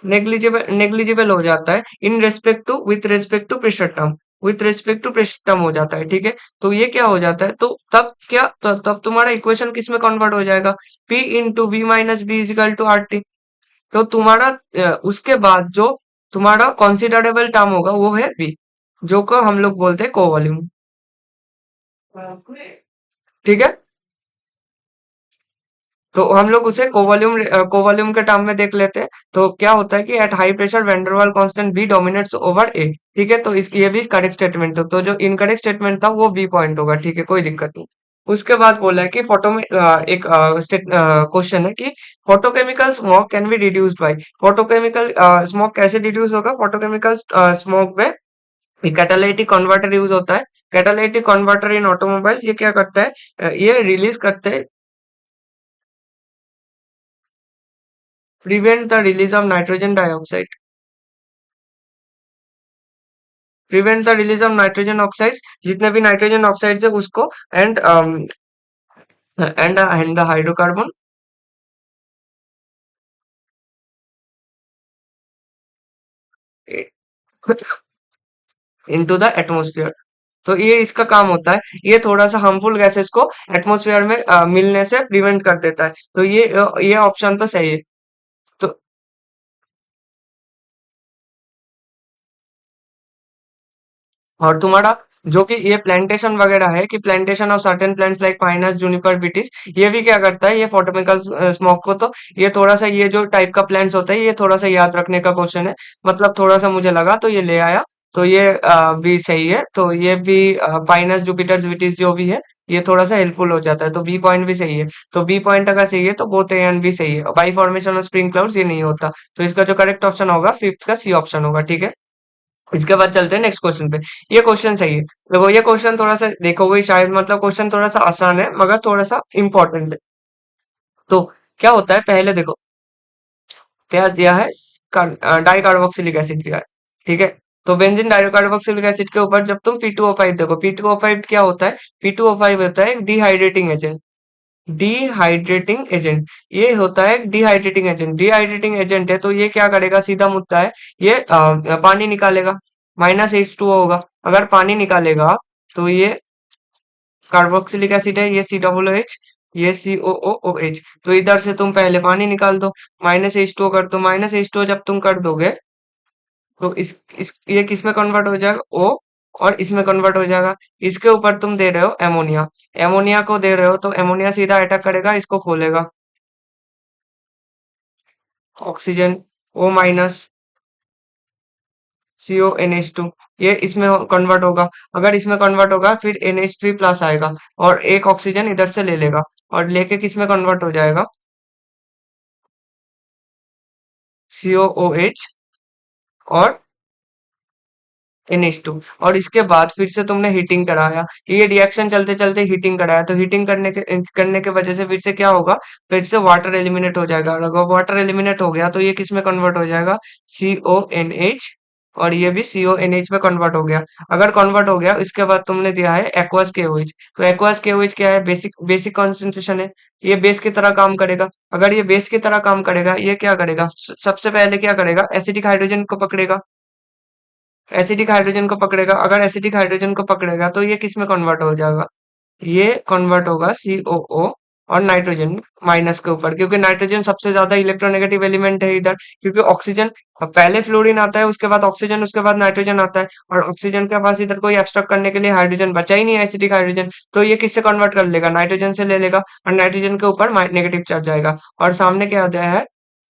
नेग्लिजिबल हो जाता है in respect to with respect to pressure term, with respect to pressure term हो जाता है, ठीक है। तो ये क्या हो जाता है, तो तब क्या, तब तुम्हारा इक्वेशन किस में कन्वर्ट हो जाएगा, P into V minus B equal to R T. तो तुम्हारा उसके बाद जो तुम्हारा कॉन्सिडरेबल टर्म होगा वो है बी, जो को हम लोग बोलते हैं कोवॉल्यूम, ठीक है। तो हम लोग उसे कोवॉल्यूम के टर्म में देख लेते हैं। तो क्या होता है कि at high pressure van constant b dominates over a, ठीक है। तो इस ये भी करेक्ट स्टेटमेंट है, तो जो इनकरेक्ट स्टेटमेंट था वो बी पॉइंट होगा, ठीक है, कोई दिक्कत नहीं। उसके बाद बोला है कि फोटो में एक क्वेश्चन है कि photochemical smoke can be reduced by, photochemical smoke कैसे रिड्यूस होगा, फोटोकेमिकल स्मोक में कैटालाइटिक कन्वर्टर यूज होता है। कैटालाइटिक कन्वर्टर इन ऑटोमोबाइल्स ये क्या करता है, ये रिलीज करते हैं, prevent the release of nitrogen dioxide, prevent the release of nitrogen oxides, जितने भी नाइट्रोजन ऑक्साइड्स है उसको, and and the hydrocarbon into the atmosphere. तो ये इसका काम होता है, ये थोड़ा सा हार्मफुल गैसेस को एटमॉस्फेयर में मिलने से प्रिवेंट कर देता है। तो ये ऑप्शन तो सही है। तो और तुम्हारा जो कि ये प्लांटेशन वगैरह है, कि plantation of certain plants like pinus juniper बीटिस, ये भी क्या करता है, ये फोटोकेमिकल स्मोक को, तो ये थोड़ा सा, ये जो टाइप का प्लांट्स होता है ये थोड़ा सा याद रखने का क्वेश्चन है, मतलब थोड़ा सा मुझे लगा तो ये ले आया। तो ये भी सही है, तो ये भी पाइनस जुपिटर बीटिस जो भी है ये थोड़ा सा हेल्पफुल हो जाता है, तो बी पॉइंट भी सही है। तो बी पॉइंट अगर सही है तो बोथ ए एंड बी सही है, by formation of spring clouds ये नहीं होता। तो इसका जो करेक्ट ऑप्शन होगा फिफ्थ का सी ऑप्शन होगा, ठीक है। इसके बाद चलते हैं नेक्स्ट क्वेश्चन पे। ये क्वेश्चन सही है, देखो ये क्वेश्चन थोड़ा सा देखोगे शायद, मतलब क्वेश्चन थोड़ा सा आसान है मगर थोड़ा सा इंपॉर्टेंट है। तो क्या होता है, पहले देखो क्या दिया है, डाई कार्बोक्सिलिक एसिड दिया है, ठीक है। तो बेंजीन डाइकार्बोक्सिलिक एसिड के ऊपर जब तुम P2O5 देखो, P2O5 क्या होता है, P2O5 होता है डिहाइड्रेटिंग एजेंट, डिहाइड्रेटिंग एजेंट, ये होता है डिहाइड्रेटिंग एजेंट, डिहाइड्रेटिंग एजेंट है, तो ये क्या करेगा, सीधा मुद्दा है, ये पानी निकालेगा, -H2O होगा। अगर पानी निकालेगा तो ये कार्बोक्सिलिक एसिड है, ये C OOH, ये COOOH। तो इधर से तुम पहले पानी निकाल दो, -H2O कर दो, -H2O जब तुम कर दोगे तो इस ये किस में कन्वर्ट हो जाएगा, O, और इसमें कन्वर्ट हो जाएगा। इसके ऊपर तुम दे रहे हो एमोनिया, एमोनिया को दे रहे हो तो एमोनिया सीधा अटैक करेगा, इसको खोलेगा, ऑक्सीजन O- CONH2, ये इसमें कन्वर्ट होगा। अगर इसमें कन्वर्ट होगा फिर NH3+ आएगा, और एक ऑक्सीजन इधर से ले लेगा, और लेके किस में कन्वर्ट हो जाएगा, COOH और NH2। और इसके बाद फिर से तुमने हीटिंग कराया, ये रिएक्शन चलते चलते हीटिंग कराया, तो हीटिंग करने के वजह से फिर से क्या होगा, फिर से वाटर एलिमिनेट हो जाएगा, और अगर वाटर एलिमिनेट हो गया तो ये किस में कन्वर्ट हो जाएगा, CONH, और ये भी CONH में कन्वर्ट हो गया। अगर कन्वर्ट हो गया इसके बाद तुमने दिया है एक्वस KOH, तो एक्वस KOH क्या है, बेसिक बेसिक कॉन्सेंट्रेशन है, ये बेस की तरह काम करेगा। अगर ये बेस की तरह काम करेगा, ये क्या करेगा, सबसे पहले क्या करेगा, एसिडिक हाइड्रोजन को पकड़ेगा, एसिडिक हाइड्रोजन को पकड़ेगा। अगर एसिडिक हाइड्रोजन को पकड़ेगा तो ये किस में कन्वर्ट हो जाएगा, ये कन्वर्ट होगा COO और नाइट्रोजन माइनस के ऊपर, क्योंकि नाइट्रोजन सबसे ज्यादा इलेक्ट्रोनेगेटिव एलिमेंट है इधर, क्योंकि ऑक्सीजन पहले फ्लोरीन आता है, उसके बाद ऑक्सीजन, उसके बाद नाइट्रोजन आता है, और ऑक्सीजन के पास इधर कोई एक्सट्रैक्ट करने के लिए हाइड्रोजन बचा ही नहीं है, एसिडिक हाइड्रोजन। तो ये किससे कन्वर्ट कर लेगा, नाइट्रोजन से ले लेगा, और नाइट्रोजन के ऊपर नेगेटिव चार्ज आएगा, और सामने क्या आता है,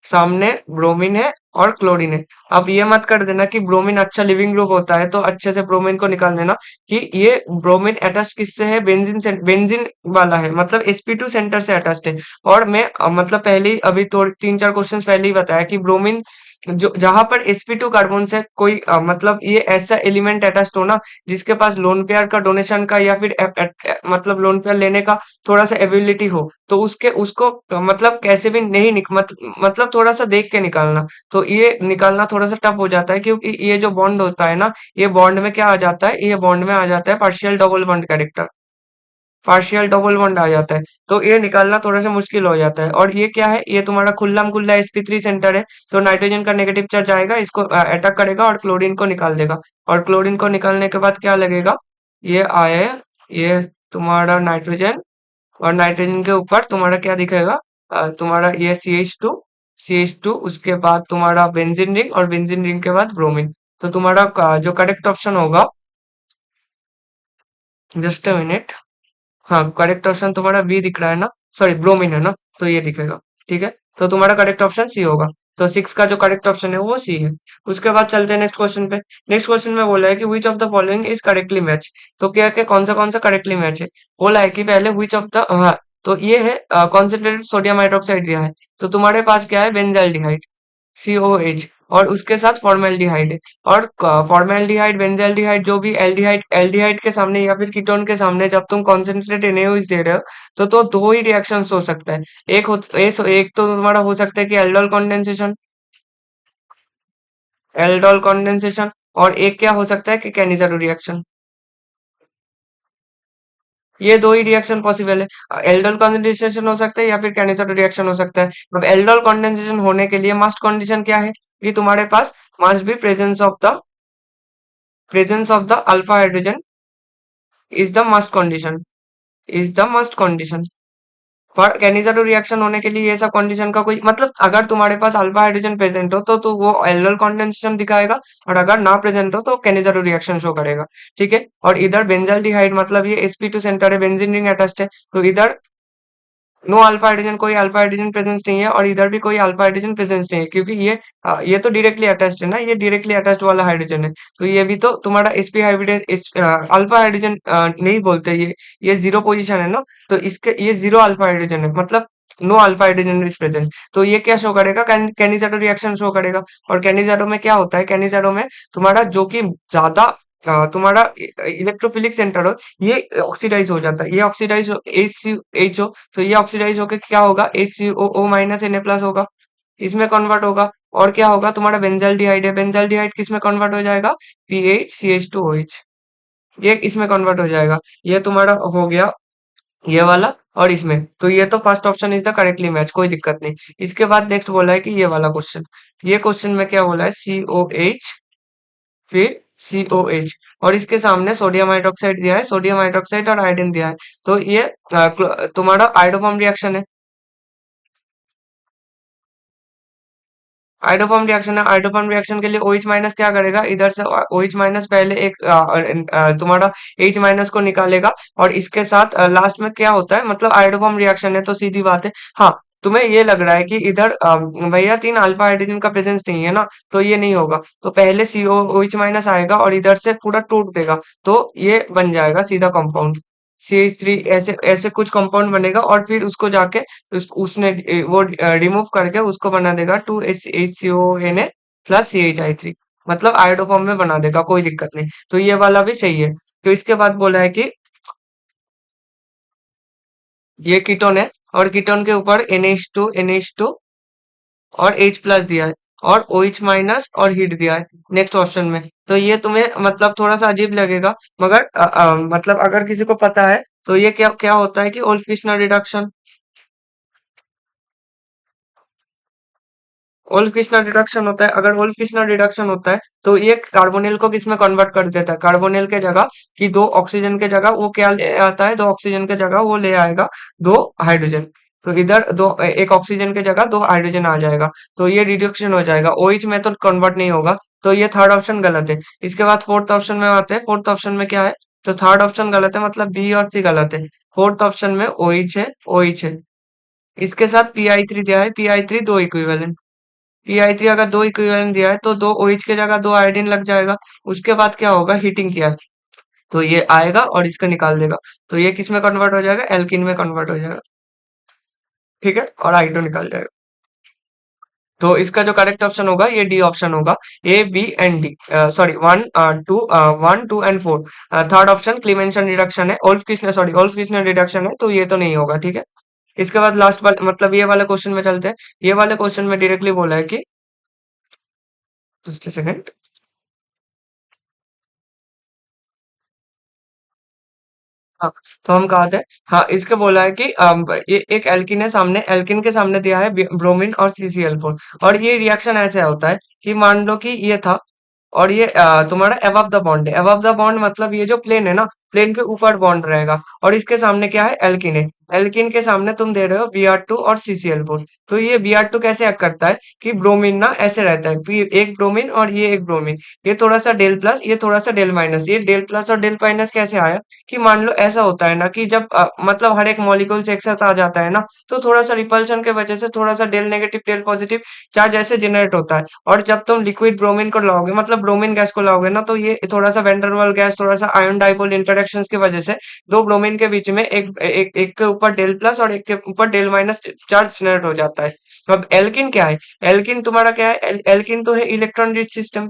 सामने ब्रोमीन है और क्लोरीन है। अब ये मत कर देना कि ब्रोमीन अच्छा लिविंग ग्रुप होता है, तो अच्छे से ब्रोमीन को निकाल देना कि ये ब्रोमीन अटैच किससे है, बेंजीन से, बेंजीन वाला है, मतलब sp2 सेंटर से अटैच्ड है। और मैं मतलब पहले ही अभी तो 3-4 क्वेश्चन पहले ही बताया कि ब्रोमीन जो जहां पर sp2 कार्बन से कोई मतलब ये ऐसा एलिमेंट अटैच्ड हो ना, जिसके पास लोन पेयर का डोनेशन का या फिर मतलब लोन पेयर लेने का थोड़ा सा एबिलिटी हो, तो उसके उसको मतलब कैसे भी नहीं मतलब थोड़ा सा देख के निकालना। तो ये निकालना थोड़ा सा टफ हो जाता है, क्योंकि ये जो बॉन्ड होता है ना, ये बॉन्ड में क्या आ जाता है, ये बॉन्ड में आ जाता है partial double bond character. Partial double bond आ जाता है, तो ये निकालना थोड़ा सा मुश्किल हो जाता है। और ये क्या है, ये तुम्हारा खुल्ला खुल्ला sp3 सेंटर है, तो नाइट्रोजन का नेगेटिव चार्ज आएगा, इसको अटैक करेगा और क्लोरीन को निकाल देगा। और क्लोरीन को निकालने के बाद क्या लगेगा, ये आए, ये तुम्हारा नाइट्रोजन, और नाइट्रोजन के ऊपर तुम्हारा क्या दिखेगा, तुम्हारा ये CH2, उसके बाद तुम्हारा बेंजीन रिंग, और बेंजीन रिंग के बाद ब्रोमीन। तो तुम्हारा जो करेक्ट ऑप्शन होगा, जस्ट अ मिनट, हाँ करेक्ट ऑप्शन तुम्हारा बी दिख रहा है ना, सॉरी ब्रोमीन है ना, तो ये दिखेगा। ठीक है, तो तुम्हारा करेक्ट ऑप्शन सी होगा। तो सिक्स का जो करेक्ट ऑप्शन है वो सी है। उसके बाद चलते हैं नेक्स्ट क्वेश्चन पे। नेक्स्ट क्वेश्चन में बोला है कि which of the following is correctly match. तो क्या क्या कौन सा करेक्टली मैच है, बोला है कि पहले विच ऑफ द, हाँ, तो ये है कॉन्सेंट्रेटेड सोडियम हाइड्रोक्साइड दिया है, तो तुम्हारे पास क्या है, बेंजाइल्डिहाइड, COH, और उसके साथ फॉर्मेल्डिहाइड है। और फॉर्मेल्डिहाइड, बेंजाल्डिहाइड, जो भी एल्डिहाइड, एल्डिहाइड के सामने या फिर कीटोन के सामने जब तुम कॉन्सेंट्रेट NaOH दे रहे हो, तो दो ही रिएक्शंस हो सकता है। एक तो तुम्हारा हो सकता है कि एल्डोल कंडेंसेशन, और एक क्या हो सकता है कि कैनिजारो रिएक्शन। ये दो ही रिएक्शन पॉसिबल है, एल्डोल कंडेंसेशन हो सकता है या फिर कैनिजारो रिएक्शन हो सकता है। अब एल्डोल कंडेंसेशन होने के लिए मस्ट कंडीशन क्या है, कि तुम्हारे पास must be presence of the alpha hydrogen is the must condition, is the must condition. For Cannizzaro reaction होने के लिए ये सब कंडीशन का कोई मतलब, अगर तुम्हारे पास अल्फा हाइड्रोजन प्रेजेंट हो तो वो एल्डोल कंडेंसेशन दिखाएगा, और अगर ना प्रेजेंट हो तो कैनिजारो रिएक्शन शो करेगा। ठीक है, और इधर बेंजाल्डिहाइड मतलब ये sp2 सेंटर है, बेंजीन रिंग अटैच्ड है, तो इधर नो अल्फा हाइड्रोजन, कोई अल्फा हाइड्रोजन प्रेजेंस नहीं है, और इधर भी कोई अल्फा हाइड्रोजन प्रेजेंस नहीं है, क्योंकि ये तो डायरेक्टली अटैच्ड है ना, ये डायरेक्टली अटैच्ड वाला हाइड्रोजन है। तो ये भी तो तुम्हारा sp हाइब्रिड, अल्फा हाइड्रोजन नहीं बोलते, ये जीरो पोजीशन है ना, तो इसके ये जीरो अल्फा हाइड्रोजन है, मतलब no alpha hydrogen is present. तो ये क्या शो करेगा, कैनिजारो रिएक्शन शो करेगा। और कैनिजारो में क्या होता है, कैनिजारो में तुम्हारा जो कि ज्यादा तुम्हारा इलेक्ट्रोफिलिक सेंटर हो, ये ऑक्सीडाइज हो जाता है, ये ऑक्सीडाइज HCH, तो ये ऑक्सीडाइज होके क्या होगा, HCOO माइनस Na+ होगा, इसमें कन्वर्ट होगा। और क्या होगा, तुम्हारा बेंजाल्डिहाइड है, बेंजाल्डिहाइड किस में कन्वर्ट हो जाएगा, PHCH2OH, ये इसमें कन्वर्ट हो जाएगा। ये तुम्हारा हो गया ये वाला। और इसमें तो ये तो first option is the correctly match, कोई दिक्कत नहीं। इसके बाद नेक्स्ट बोला है कि ये वाला क्वेश्चन, ये क्वेश्चन में क्या बोला है, COH, फिर COH, और इसके सामने सोडियम हाइड्रोक्साइड दिया है, सोडियम हाइड्रोक्साइड और आयोडीन दिया है। तो ये तुम्हारा आयोडोफॉर्म रिएक्शन है, आइडोफॉर्म रिएक्शन है। आइडोफॉर्म रिएक्शन के लिए OH माइनस क्या करेगा, इधर से OH माइनस पहले एक तुम्हारा H माइनस को निकालेगा, और इसके साथ लास्ट में क्या होता है, मतलब आइडोफॉर्म रिएक्शन है तो सीधी बात है। हाँ, तुम्हें ये लग रहा है कि इधर भैया तीन अल्फा हाइड्रोजन का प्रेजेंस नहीं है ना, तो ये नहीं होगा, तो पहले COOH माइनस आएगा और इधर से पूरा टूट देगा, तो ये बन जाएगा सीधा कंपाउंड CH3, ऐसे ऐसे कुछ कंपाउंड बनेगा, और फिर उसको जाके उसने वो रिमूव करके उसको बना देगा 2HCONA+CHI3, मतलब आयोडोफॉर्म में बना देगा, कोई दिक्कत नहीं। तो ये वाला भी सही है। तो इसके बाद बोला है कि ये कीटोन है, और कीटोन के ऊपर NH2 और H+ दिया है, और OH माइनस और हीट दिया है नेक्स्ट ऑप्शन में। तो ये तुम्हें मतलब थोड़ा सा अजीब लगेगा, मगर मतलब अगर किसी को पता है, तो ये क्या क्या होता है कि ओल्फिश्नर रिडक्शन, ओल्फिश्नर रिडक्शन होता है। अगर ओल्फिश्नर रिडक्शन होता है, तो ये कार्बोनिल को किस में कन्वर्ट कर देता है, कार्बोनिल के जगह कि दो ऑक्सीजन के जगह वो क्या ले आता है, दो ऑक्सीजन के जगह वो ले आएगा दो हाइड्रोजन। तो इधर एक ऑक्सीजन के जगह दो हाइड्रोजन आ जाएगा, तो ये रिडक्शन हो जाएगा, OH में तो कन्वर्ट नहीं होगा। तो ये थर्ड ऑप्शन गलत है। इसके बाद फोर्थ ऑप्शन में आते हैं, फोर्थ ऑप्शन में क्या है, तो थर्ड ऑप्शन गलत है, मतलब बी और सी गलत है। फोर्थ ऑप्शन में OH है, OH है, इसके साथ PI3 दिया है, PI3 दो इक्विवेलेंट, PI3 अगर दो इक्विवेलेंट दिया है, तो दो OH के जगह दो आयोडीन लग जाएगा। उसके बाद क्या होगा, हीटिंग किया है, तो ये आएगा और इसको निकाल देगा, तो ये किस में कन्वर्ट हो जाएगा, एल्किन में कन्वर्ट हो जाएगा। ठीक है, और I2 निकाल जाएगा। तो इसका जो करेक्ट ऑप्शन होगा ये डी ऑप्शन होगा, A B and D, sorry one two and four. Third option क्लीमेंशन reduction है, ओल्फ किस्टन रिडक्शन है, तो ये तो नहीं होगा। ठीक है, इसके बाद लास्ट वाले मतलब ये वाले क्वेश्चन में चलते हैं। ये वाले क्वेश्चन में डायरेक्टली बोला है कि, जस्ट सेकंड, हाँ, तो हम कहा थे, हाँ, इसके बोला है कि ये एक एल्किन है, सामने एल्किन के सामने दिया है ब्रोमीन और CCl4। और ये रिएक्शन ऐसे होता है कि मान लो कि ये था, और ये तुम्हारा अबव द बॉन्ड है। अबव द बॉन्ड मतलब ये जो प्लेन है ना, प्लेन के ऊपर बॉन्ड रहेगा, और इसके सामने क्या है, एल्किन है। एल्किन के सामने तुम दे रहे हो Br2 और CCl4। तो ये Br2 कैसे एक्ट करता है कि ब्रोमीन ना ऐसे रहता है, एक ब्रोमीन और ये एक ब्रोमीन, ये थोड़ा सा डेल प्लस, ये थोड़ा सा डेल माइनस। ये डेल प्लस और डेल माइनस कैसे आया कि मान लो ऐसा होता है ना कि जब मतलब हर एक मॉलिक्यूल से एक साथ आ जाता है ना, तो थोड़ा सा रिपल्शन के वजह से थोड़ा सा del negative del positive charge ऐसे जनरेट होता है। और जब तुम लिक्विड ब्रोमीन को लाओगे, मतलब ब्रोमीन गैस को लाओगे ना, तो ये थोड़ा सा वैन गैस, थोड़ा सा आयन डाइपोल इंटरेक्शंस की वजह से दो ब्रोमीन के बीच में एक के ऊपर डेल प्लस और एक के ऊपर डेल माइनस चार्ज जनरेट हो जाता है। अब एल्किन क्या है? एल्किन तुम्हारा क्या है? एल्किन तो है इलेक्ट्रॉन रिच सिस्टम।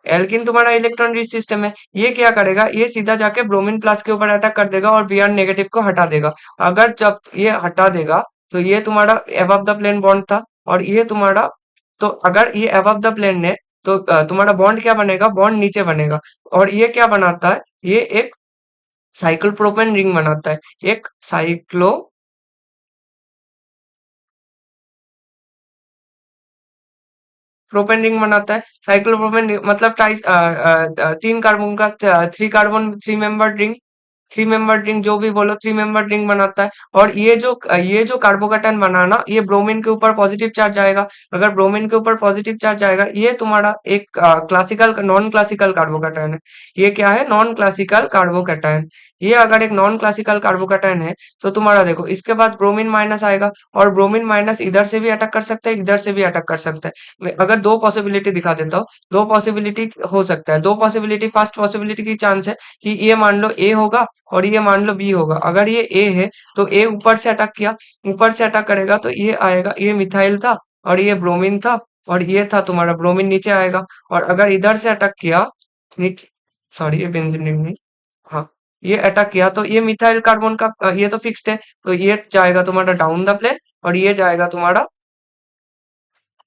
एल्किन तुम्हारा इलेक्ट्रॉन रिच सिस्टम है। ये क्या करेगा, ये सीधा जाके ब्रोमीन प्लस के ऊपर अटैक कर देगा और Br नेगेटिव को हटा देगा। अगर जब ये हटा देगा, तो ये तुम्हारा अबव द प्लेन बॉन्ड था, और ये तुम्हारा, तो अगर ये अबव द प्लेन है, तो तुम्हारा बॉन्ड क्या बनेगा, बॉन्ड नीचे बनेगा। और ये क्या बनाता है, ये एक साइक्लोप्रोपेन रिंग बनाता है। एक साइक्लो प्रोपेन रिंग बनाता है। साइक्लोप्रोपेन मतलब तीन कार्बन का, three carbon three member ring, three member ring जो भी बोलो, थ्री मेंबर रिंग बनाता है। और ये जो कार्बोकैटायन बना ना, ये ब्रोमीन के ऊपर पॉजिटिव चार्ज आएगा। अगर ब्रोमीन के ऊपर पॉजिटिव चार्ज आएगा, ये तुम्हारा एक क्लासिकल नॉन क्लासिकल कार्बोकैटायन है। ये क्या है, नॉन क्लासिकल कार्बोकैटायन। ये अगर एक नॉन क्लासिकल कार्बोकैटायन है, तो तुम्हारा देखो इसके बाद ब्रोमीन माइनस आएगा, और ब्रोमीन माइनस इधर से भी अटैक कर सकता है, इधर से भी अटैक कर सकता है। मैं अगर दो पॉसिबिलिटी दिखा देता हूँ, दो पॉसिबिलिटी हो सकता है, दो पॉसिबिलिटी, फर्स्ट पॉसिबिलिटी की चांस है कि ये मान लो ए होगा, और ये मान लो बी होगा। अगर ये ए है, तो ए ऊपर से अटैक किया, ऊपर से अटैक करेगा, तो ये आएगा, ये मिथाइल था और ये ब्रोमीन था, और ये था तुम्हारा ब्रोमीन नीचे आएगा। और अगर इधर से अटैक किया, नीचे, सॉरी ये बेंजीन रिंग नहीं, हाँ, ये अटैक किया, तो ये मिथाइल कार्बन का ये तो फिक्स्ड है, तो ये जाएगा तुम्हारा डाउन द प्लेन, और ये जाएगा तुम्हारा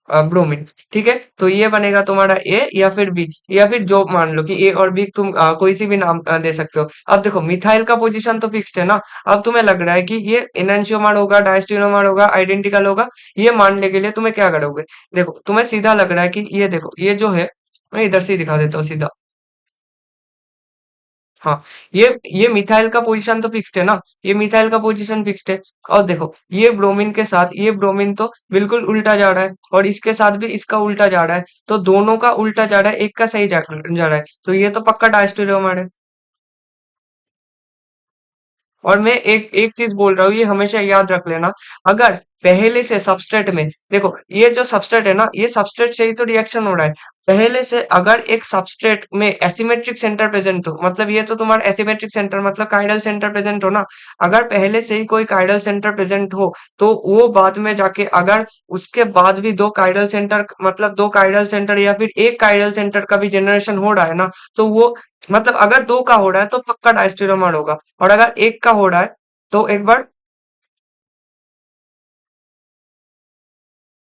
ब्रोमीन। ठीक है, तो ये बनेगा तुम्हारा ए या फिर बी, या फिर जो मान लो कि ए और बी तुम कोई सी भी नाम दे सकते हो। अब देखो मिथाइल का पोजीशन तो फिक्स्ड है ना। अब तुम्हें लग रहा है कि ये एनंशियोमर होगा, डायस्टिनोमर होगा, आइडेंटिकल होगा। ये मानने के लिए तुम्हें क्या करोगे? देखो तुम्हें सीधा लग रहा है कि ये देखो, ये जो है, मैं इधर से ही दिखा देता हूँ सीधा। हाँ, ये मिथाइल का पोजीशन तो फिक्स्ड है ना, ये मिथाइल का पोजीशन फिक्स्ड है। और देखो ये ब्रोमीन के साथ, ये ब्रोमीन तो बिल्कुल उल्टा जा रहा है, और इसके साथ भी इसका उल्टा जा रहा है। तो दोनों का उल्टा जा रहा है, एक का सही जा रहा है, तो ये तो पक्का डायस्टेरियोमर है। और मैं एक एक चीज बोल रहा हूँ, ये हमेशा याद रख लेना। अगर पहले से सबस्ट्रेट में, देखो ये जो सबस्ट्रेट है ना, ये सबस्ट्रेट से ही तो रिएक्शन हो रहा है। पहले से अगर एक सबस्ट्रेट में एसिमेट्रिक सेंटर प्रेजेंट हो, मतलब ये तो तुम्हारा एसिमेट्रिक सेंटर मतलब काइडल सेंटर प्रेजेंट हो ना। अगर पहले से ही कोई काइडल सेंटर प्रेजेंट हो, तो वो बाद में जाके, अगर उसके बाद भी दो काइडल सेंटर, मतलब दो काइडल सेंटर या फिर एक काइडल सेंटर का भी जनरेशन हो रहा है ना, तो वो, मतलब अगर दो का हो रहा है तो पक्का डायस्टेरोमर होगा। और अगर एक का हो रहा है, तो एक बार,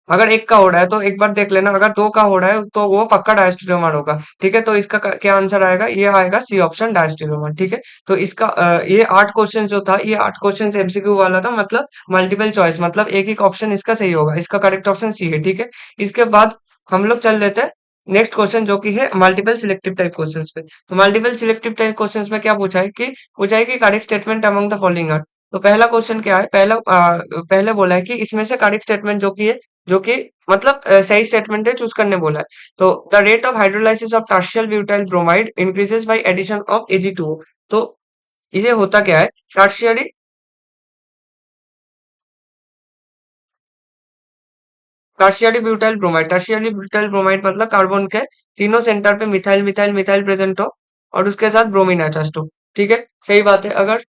अगर एक का हो रहा है तो एक बार देख लेना, अगर दो का हो रहा है तो वो पक्का डायस्टेरोमर होगा। ठीक है, तो इसका क्या आंसर आएगा, ये आएगा सी ऑप्शन, डायस्टेरोमर। ठीक है, तो इसका ये 8 क्वेश्चन जो था, ये 8 क्वेश्चन एमसीक्यू वाला था, मतलब मल्टीपल चॉइस, मतलब एक एक ऑप्शन इसका सही होगा। इसका करेक्ट ऑप्शन सी है। ठीक है, इसके बाद हम लोग चल लेते हैं नेक्स्ट क्वेश्चन, जो कि है मल्टीपल सिलेक्टिव टाइप क्वेश्चंस पे। तो मल्टीपल सिलेक्टिव टाइप क्वेश्चंस में क्या पूछा है कि correct statement among the following are. तो पहला क्वेश्चन क्या है, पहले बोला है कि इसमें से करेक्ट स्टेटमेंट जो कि है, जो कि मतलब सही स्टेटमेंट है, चूज करने बोला है। तो the rate of hydrolysis of tertiary butyl bromide increases by addition of Ag2O। तो इसे होता क्या है, टर्शियरी, टर्शियरी ब्यूटाइल ब्रोमाइड मतलब कार्बन के तीनों सेंटर पे मिथाइल मिथाइल मिथाइल प्रेजेंट हो, और उसके साथ ब्रोमीन अटैच्ड हो। ठीक है, सही बात है। अगर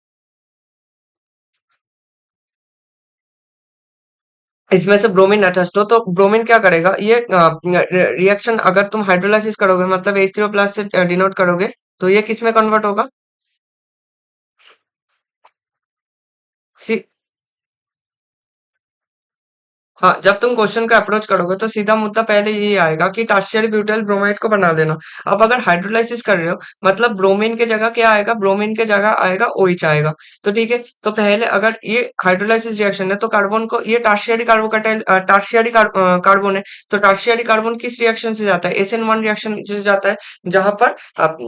इसमें से ब्रोमीन अटैच्ड हो, तो ब्रोमीन क्या करेगा, ये रिएक्शन अगर तुम हाइड्रोलाइसिस करोगे, मतलब H3O प्लस से डिनोट करोगे, तो ये किस में कन्वर्ट होगा? सी हाँ, जब तुम क्वेश्चन का अप्रोच करोगे तो सीधा मुद्दा पहले यही आएगा कि टर्शियरी ब्यूटाइल ब्रोमाइड को बना लेना। अब अगर हाइड्रोलाइसिस कर रहे हो मतलब ब्रोमीन के जगह क्या आएगा, ब्रोमीन के जगह आएगा ओएच आएगा। तो ठीक है, तो पहले अगर ये हाइड्रोलाइसिस रिएक्शन है तो कार्बन को ये टर्शियरी कार्बोकटाइल टर्शियरी कार्बन है। तो टर्शियरी कार्बन किस रिएक्शन से जाता है, SN1 रिएक्शन से जाता है, जहां पर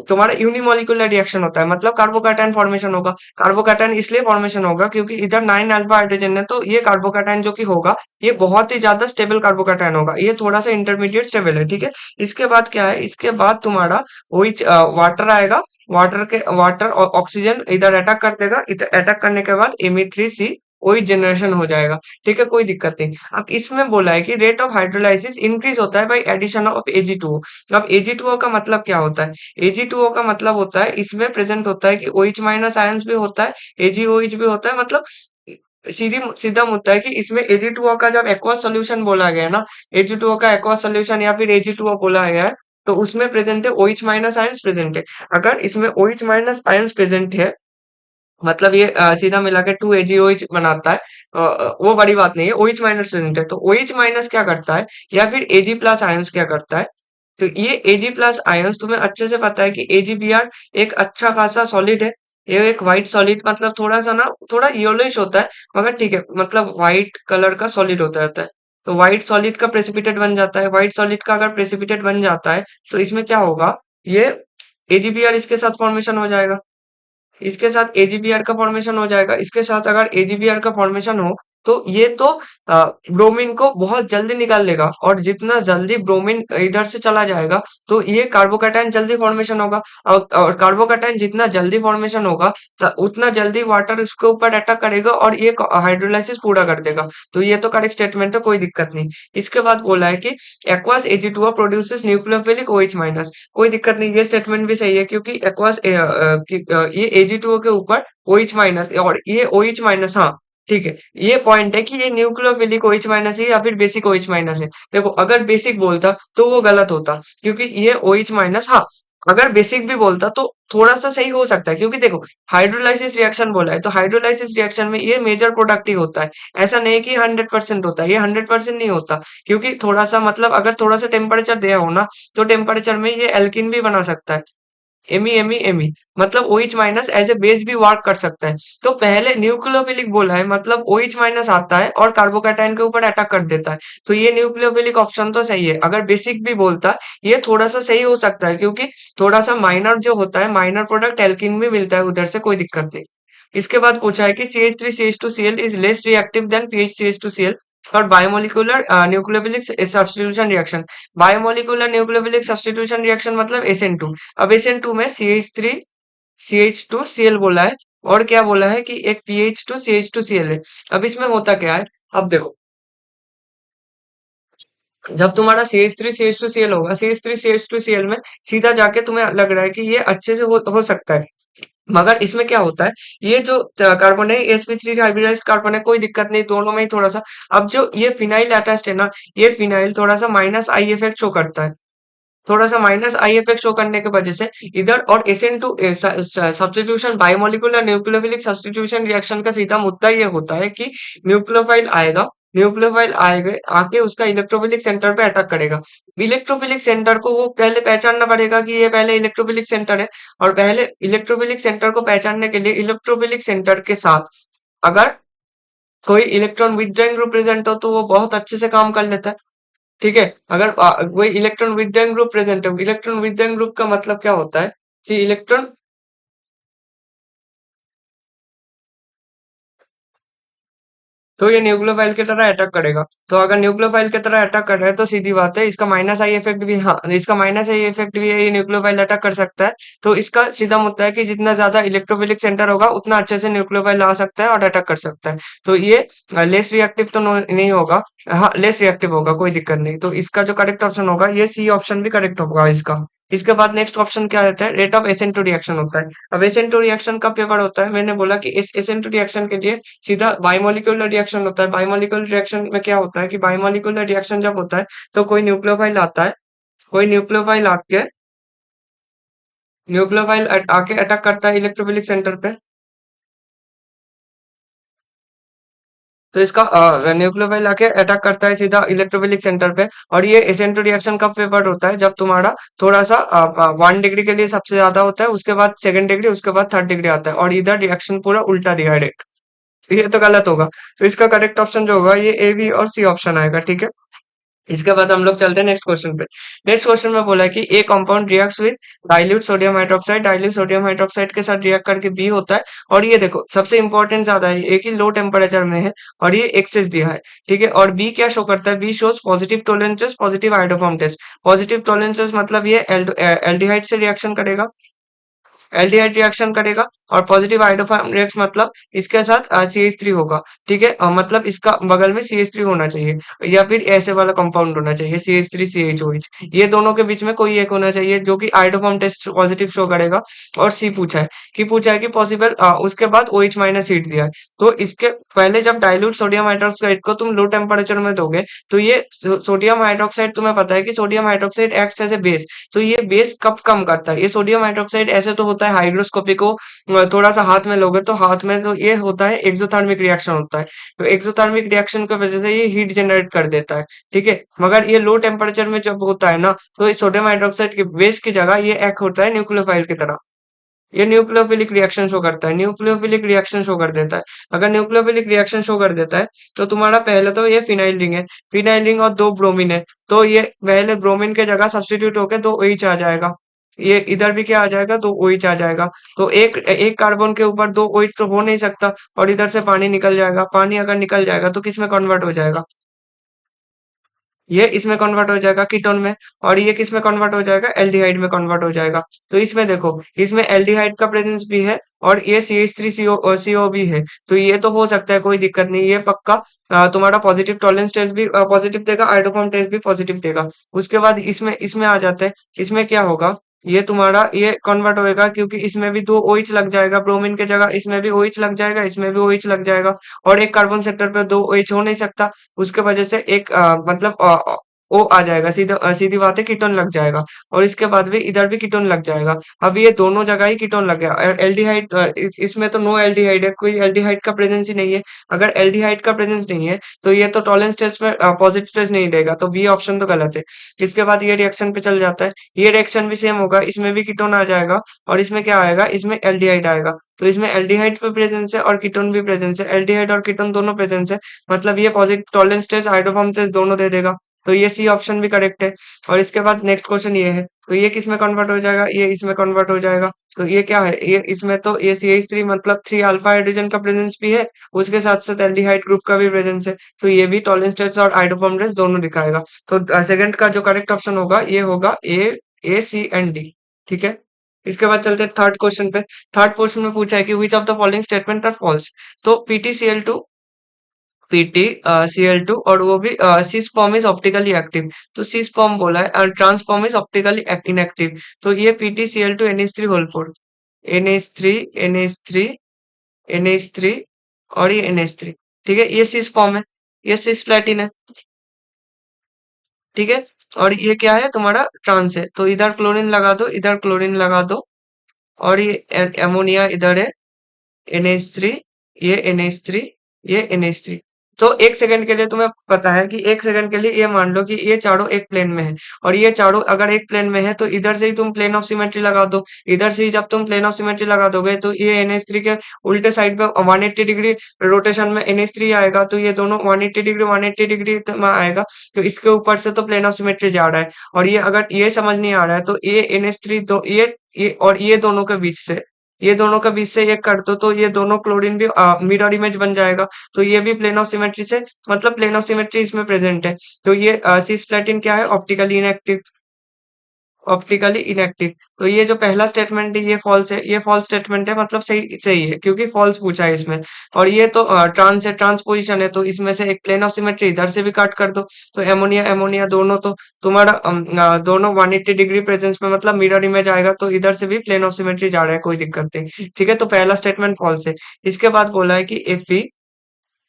तुम्हारा यूनिमोलिकुलर रिएक्शन होता है, मतलब कार्बोकैटायन फॉर्मेशन होगा। कार्बोकैटायन इसलिए फॉर्मेशन होगा क्योंकि इधर 9 अल्फा हाइड्रोजन है, तो ये कार्बोकैटायन जो कि होगा ये बहुत ही ज्यादा स्टेबल कार्बोकैटायन होगा, ये थोड़ा सा इंटरमीडिएट स्टेबल है, ठीक है। इसके बाद क्या है, इसके बाद तुम्हारा वही वाटर आएगा। वाटर और ऑक्सीजन इधर अटैक कर देगा, इधर अटैक करने के बाद Me3C वही जनरेशन हो जाएगा। ठीक है, कोई दिक्कत नहीं। अब इसमें बोला है कि रेट ऑफ हाइड्रोलाइसिस इंक्रीज होता है बाई एडिशन ऑफ Ag2O। अब Ag2O का मतलब क्या होता है, Ag2O का मतलब होता है इसमें प्रेजेंट होता है कि OH माइनस आयंस भी होता है, AgOH भी होता है, मतलब सीधा मुद्दा है कि इसमें Ag2O का जब एक्वस सॉल्यूशन बोला गया है ना, Ag2O का एक्वस सॉल्यूशन या फिर Ag2O बोला गया है, तो उसमें प्रेजेंट है OH माइनस आयंस प्रेजेंट है। अगर इसमें OH माइनस आयंस प्रेजेंट है मतलब ये सीधा मिला के 2AgOH बनाता है। वो बड़ी बात नहीं है, OH माइनस प्रेजेंट है तो OH माइनस क्या करता है या फिर Ag प्लस आयंस क्या करता है। तो ये Ag प्लस आयंस तुम्हें अच्छे से पता है कि AgBr एक अच्छा खासा सॉलिड है। ये एक व्हाइट सॉलिड मतलब थोड़ा सा ना थोड़ा येलोइश होता है, मगर ठीक है मतलब व्हाइट कलर का सॉलिड होता है। तो व्हाइट सॉलिड का प्रेसिपिटेट बन जाता है, व्हाइट सॉलिड का अगर प्रेसिपिटेट बन जाता है तो इसमें क्या होगा, ये AgBr इसके साथ फॉर्मेशन हो जाएगा, इसके साथ एजीबीआर का फॉर्मेशन हो जाएगा। इसके साथ अगर एजीबीआर का फॉर्मेशन हो तो ये तो ब्रोमीन को बहुत जल्दी निकाल लेगा, और जितना जल्दी ब्रोमीन इधर से चला जाएगा तो ये कार्बोकैटायन जल्दी फॉर्मेशन होगा। और कार्बोकैटायन जितना जल्दी फॉर्मेशन होगा उतना जल्दी वाटर उसके ऊपर अटैक करेगा और ये हाइड्रोलाइसिस पूरा कर देगा। तो ये तो करेक्ट स्टेटमेंट है, कोई दिक्कत नहीं। इसके बाद बोला है कि aqueous Ag2O produces nucleophilic OH minus. कोई दिक्कत नहीं, ये स्टेटमेंट भी सही है क्योंकि एक्वास ये Ag2O के ऊपर OH माइनस और ये OH माइनस, हाँ ठीक है। ये पॉइंट है कि ये न्यूक्लियोफिलिक OH माइनस है या फिर बेसिक OH माइनस है। देखो अगर बेसिक बोलता तो वो गलत होता क्योंकि ये OH माइनस, हाँ अगर बेसिक भी बोलता तो थोड़ा सा सही हो सकता है क्योंकि देखो हाइड्रोलाइसिस रिएक्शन बोला है तो हाइड्रोलाइसिस रिएक्शन में ये मेजर प्रोडक्ट ही होता है। ऐसा नहीं कि 100% होता है, ये 100% नहीं होता क्योंकि थोड़ा सा मतलब अगर थोड़ा सा टेम्परेचर दिया हो ना तो टेम्परेचर में ये एल्किन भी बना सकता है। एमी मतलब OH minus as a base भी वर्क कर सकता है। तो पहले न्यूक्लियोफिलिक बोला है मतलब OH माइनस आता है और कार्बोकैटायन के ऊपर अटैक कर देता है। तो ये न्यूक्लियोफिलिक ऑप्शन तो सही है। अगर बेसिक भी बोलता ये थोड़ा सा सही हो सकता है क्योंकि थोड़ा सा माइनर जो होता है माइनर प्रोडक्ट एल्किन में मिलता है उधर से, कोई दिक्कत नहीं। इसके बाद पूछा है कि CH3CH2Cl is less reactive than PHCH2Cl और biomolecular nucleophilic substitution reaction. Biomolecular nucleophilic substitution reaction मतलब SN2। अब SN2 में CH3CH2Cl बोला है और क्या बोला है कि एक PH2CH2Cl है। अब इसमें होता क्या है, अब देखो जब तुम्हारा CH3CH2Cl होगा, CH3CH2Cl में सीधा जाके तुम्हें लग रहा है कि ये अच्छे से हो सकता है, मगर इसमें क्या होता है, ये जो कार्बन है sp3 हाइब्रिडाइज्ड कार्बन है, कोई दिक्कत नहीं दोनों में ही थोड़ा सा। अब जो ये फिनाइल अटैच्ड है ना, ये फिनाइल थोड़ा सा माइनस आई इफेक्ट शो करता है। थोड़ा सा माइनस आई इफेक्ट शो करने की वजह से इधर और SN2 substitution biomolecular nucleophilic substitution reaction का सीधा मुद्दा ये होता है कि न्यूक्लियोफाइल आएगा, न्यूक्लियोफाइल आएगा आके उसका इलेक्ट्रोफिलिक सेंटर पे अटैक करेगा। इलेक्ट्रोफिलिक सेंटर को वो पहले पहचानना पड़ेगा कि ये पहले इलेक्ट्रोफिलिक सेंटर है, और पहले इलेक्ट्रोफिलिक सेंटर को पहचानने के लिए इलेक्ट्रोफिलिक सेंटर के साथ अगर कोई इलेक्ट्रॉन विथड्रॉइंग ग्रुप प्रेजेंट हो तो वो बहुत अच्छे से काम कर लेता है। ठीक है, अगर कोई इलेक्ट्रॉन विथड्रॉइंग ग्रुप प्रेजेंट है, इलेक्ट्रॉन विथड्रॉइंग ग्रुप का मतलब क्या होता है कि इलेक्ट्रॉन, तो ये न्यूक्लियोफाइल की तरह अटैक करेगा। तो अगर न्यूक्लियोफाइल की तरह अटैक कर रहा है तो सीधी बात है इसका माइनस आई इफेक्ट भी, हाँ इसका माइनस आई इफेक्ट भी है, ये न्यूक्लियोफाइल अटैक कर सकता है। तो इसका सीधा मुद्दा है कि जितना ज्यादा इलेक्ट्रोफिलिक सेंटर होगा उतना अच्छे से न्यूक्लियोफाइल आ सकता है और अटैक कर सकता है। तो ये लेस रिएक्टिव तो नहीं होगा, हाँ लेस रिएक्टिव होगा, कोई दिक्कत नहीं। तो इसका जो करेक्ट ऑप्शन होगा ये सी ऑप्शन भी करेक्ट होगा इसका। इसके बाद नेक्स्ट ऑप्शन क्या रहता है, रेट ऑफ SN2 रिएक्शन होता है। अब SN2 रिएक्शन का पेपर होता है, मैंने बोला कि इस SN2 रिएक्शन के लिए सीधा बाइमोलिक्यूलर रिएक्शन होता है। बाइमोलिक्यूलर रिएक्शन में क्या होता है कि बाइमोलिक्यूलर रिएक्शन जब होता है तो कोई न्यूक्लियोफाइल आता है, कोई न्यूक्लियोफाइल आके न्यूक्लियोफाइल आके अटैक करता है इलेक्ट्रोफिलिक सेंटर पे। तो इसका न्यूक्लियोफाइल आके अटैक करता है सीधा इलेक्ट्रोफिलिक सेंटर पे। और ये एसेंटो रिएक्शन कब फेवर्ड होता है, जब तुम्हारा थोड़ा सा 1 डिग्री के लिए सबसे ज्यादा होता है, उसके बाद 2nd डिग्री, उसके बाद 3rd डिग्री आता है, और इधर रिएक्शन पूरा उल्टा दिया है डायरेक्ट। ये तो गलत होगा। तो इसका करेक्ट ऑप्शन जो होगा ये ए बी और सी ऑप्शन आएगा, ठीक है। इसके बाद हम लोग चलते हैं नेक्स्ट क्वेश्चन पे। नेक्स्ट क्वेश्चन में बोला है कि ए compound reacts with dilute sodium hydroxide, dilute sodium hydroxide के साथ रिएक्ट करके बी होता है। और ये देखो सबसे इंपॉर्टेंट ज्यादा है, एक ही लो टेम्परेचर में है और ये एक्सेस दिया है, ठीक है। और बी क्या शो करता है, B shows positive Tollens, positive iodoform test. Positive Tollens मतलब ये एल्डिहाइड से रिएक्शन करेगा, एल्डिहाइड रिएक्शन करेगा। और पॉजिटिव आइडोफॉर्म रिएक्ट मतलब इसके साथ CH3 होगा, ठीक है। मतलब इसका बगल में CH3 होना चाहिए, या फिर ऐसे वाला कंपाउंड होना चाहिए CH3 CHOH। ये दोनों के बीच में कोई एक होना चाहिए जो कि आइडोफॉर्म टेस्ट पॉजिटिव शो करेगा। और सी पूछा है कि पॉसिबल, उसके बाद OH माइनस हीट दिया है। तो इसके पहले जब डाइल्यूट सोडियम हाइड्रोक्साइड को तुम लो टेम्परेचर में दोगे, तो ये सोडियम हाइड्रोक्साइड, तुम्हें पता है कि sodium hydroxide acts as a base. तो ये बेस कब कम करता है, ये सोडियम हाइड्रोक्साइड ऐसे तो होता है हाइग्रोस्कोपिक को, थोड़ा सा हाथ में लोगे तो हाथ में तो ये होता है एक्सोथर्मिक रिएक्शन होता है। तो एक्सोथर्मिक रिएक्शन की वजह से ये हीट जनरेट कर देता है, ठीक है। मगर ये लो टेम्परेचर में जब होता है ना, तो इस सोडियम हाइड्रोक्साइड की बेस की जगह ये एक्ट होता है न्यूक्लियोफाइल की तरह। ये न्यूक्लियोफिलिक रिएक्शन शो करता है, न्यूक्लियोफिलिक रिएक्शन शो कर देता है। अगर न्यूक्लियोफिलिक रिएक्शन शो कर देता है, तो तुम्हारा पहले तो ये फिनाइल रिंग है, फिनाइल रिंग और दो ब्रोमीन है। तो ये पहले ब्रोमीन के जगह सब्स्टिट्यूट होके दो OH आ जाएगा। ये इधर भी क्या आ जाएगा, दो OH आ जाएगा। तो एक एक कार्बन के ऊपर दो OH तो हो नहीं सकता, और इधर से पानी निकल जाएगा। पानी अगर निकल जाएगा तो किस में कन्वर्ट हो जाएगा, ये इसमें कन्वर्ट हो जाएगा कीटोन में। और ये किस में कन्वर्ट हो जाएगा, एल्डिहाइड में कन्वर्ट हो जाएगा। तो इसमें देखो, इसमें एल्डिहाइड का प्रेजेंस भी है, और ये CH3CO भी है। तो ये तो हो सकता है, कोई दिक्कत नहीं, ये पक्का तुम्हारा पॉजिटिव टॉलरेंस टेस्ट भी पॉजिटिव देगा, आइडोफॉर्म टेस्ट भी पॉजिटिव देगा। उसके बाद इसमें इसमें आ जाता है। इसमें क्या होगा, ये तुम्हारा ये कन्वर्ट होएगा, क्योंकि इसमें भी दो OH लग जाएगा, ब्रोमीन के जगह इसमें भी OH लग जाएगा, इसमें भी OH लग जाएगा। और एक कार्बन सेक्टर पे दो OH हो नहीं सकता, उसके वजह से एक मतलब ओ आ जाएगा, सीधा सीधी बात है, कीटोन लग जाएगा। और इसके बाद भी इधर भी कीटोन लग जाएगा। अब ये दोनों जगह ही कीटोन लग गया। एल्डिहाइड इसमें तो नो एल्डिहाइड है, कोई एल्डिहाइड का प्रेजेंस ही नहीं है। अगर एल्डिहाइड का प्रेजेंस नहीं है, तो ये तो टॉलरेंस टेस्ट में पॉजिटिव टेस्ट नहीं देगा, तो बी ऑप्शन तो गलत है। इसके बाद ये रिएक्शन पे चल जाता है। ये रिएक्शन भी सेम होगा, इसमें भी कीटोन आ जाएगा, और इसमें क्या आएगा, इसमें एल्डिहाइड आएगा। तो इसमें एल्डिहाइड पे प्रेजेंस है और कीटोन भी प्रेजेंस है, एल्डिहाइड और कीटोन दोनों प्रेजेंस है। मतलब ये positive Tollens test, iodoform test दोनों दे देगा। तो ये सी ऑप्शन भी करेक्ट है। और इसके बाद नेक्स्ट क्वेश्चन ये है, तो ये किस में कन्वर्ट हो जाएगा, ये इसमें कन्वर्ट हो जाएगा। तो ये क्या है, ये इसमें तो ये CH3 मतलब 3 अल्फा हाइड्रोजन का प्रेजेंस भी है, उसके साथ साथ एल्डिहाइड ग्रुप का भी प्रेजेंस है। तो ये भी टॉलरेंस टेस्ट और आइडोफॉर्म टेस्ट दोनों दिखाएगा। तो सेकंड का जो करेक्ट ऑप्शन होगा ये होगा A C and D, ठीक है। इसके बाद चलते हैं थर्ड क्वेश्चन पे। थर्ड क्वेश्चन में पूछा है कि which of the following statement are false. तो PtCl2 और वो भी cis form is optically active. तो सिस फॉर्म बोला है और trans form is optically inactive. तो ये PtCl2 NH3 whole 4, NH3 NH3 NH3 और ये NH3, ठीक है। ये सिस फॉर्म है, ये सिस प्लेटिन है, ठीक है। और ये क्या है, तुम्हारा ट्रांस है। तो इधर क्लोरीन लगा दो, इधर क्लोरीन लगा दो, और ये एमोनिया इधर है, NH3, ये NH3, ये NH3। तो एक सेकंड के लिए तुम्हें पता है कि एक सेकंड के लिए ये मान लो कि ये चारों एक प्लेन में है। और ये चारों अगर एक प्लेन में है, तो इधर से ही तुम प्लेन ऑफ सिमेट्री लगा दो। इधर से ही जब तुम प्लेन ऑफ सिमेट्री लगा दोगे, तो ये NH3 के उल्टे साइड में 180 डिग्री रोटेशन में NH3 आएगा। तो ये दोनों 180 डिग्री में आएगा। तो इसके ऊपर से तो प्लेन ऑफ सिमेट्री जा रहा है। और ये अगर ये समझ नहीं आ रहा है, तो ये NH3 तो ये और ये दोनों के बीच से, ये दोनों के बीच से ये कर दो, तो ये दोनों क्लोरीन भी मिरर इमेज बन जाएगा। तो ये भी प्लेन ऑफ सिमेट्री से, मतलब प्लेन ऑफ सिमेट्री इसमें प्रेजेंट है। तो ये सिस्प्लेटिन क्या है, ऑप्टिकली इनएक्टिव, ऑप्टिकली इनएक्टिव। तो ये जो पहला स्टेटमेंट है ये फॉल्स है, ये फॉल्स स्टेटमेंट है, मतलब सही सही है, क्योंकि फॉल्स पूछा है इसमें। और ये तो ट्रांस है, ट्रांसपोजिशन है, तो इसमें से एक प्लेन ऑफ सिमेट्री इधर से भी काट कर दो। तो एमोनिया एमोनिया दोनों तो तुम्हारा दोनों 180 डिग्री प्रेजेंस में, मतलब मिरर इमेज आएगा। तो इधर से भी प्लेन ऑफ सिमेट्री जा रहा है, कोई दिक्कत नहीं, ठीक है। तो पहला स्टेटमेंट फॉल्स है। इसके बाद बोला है कि Fe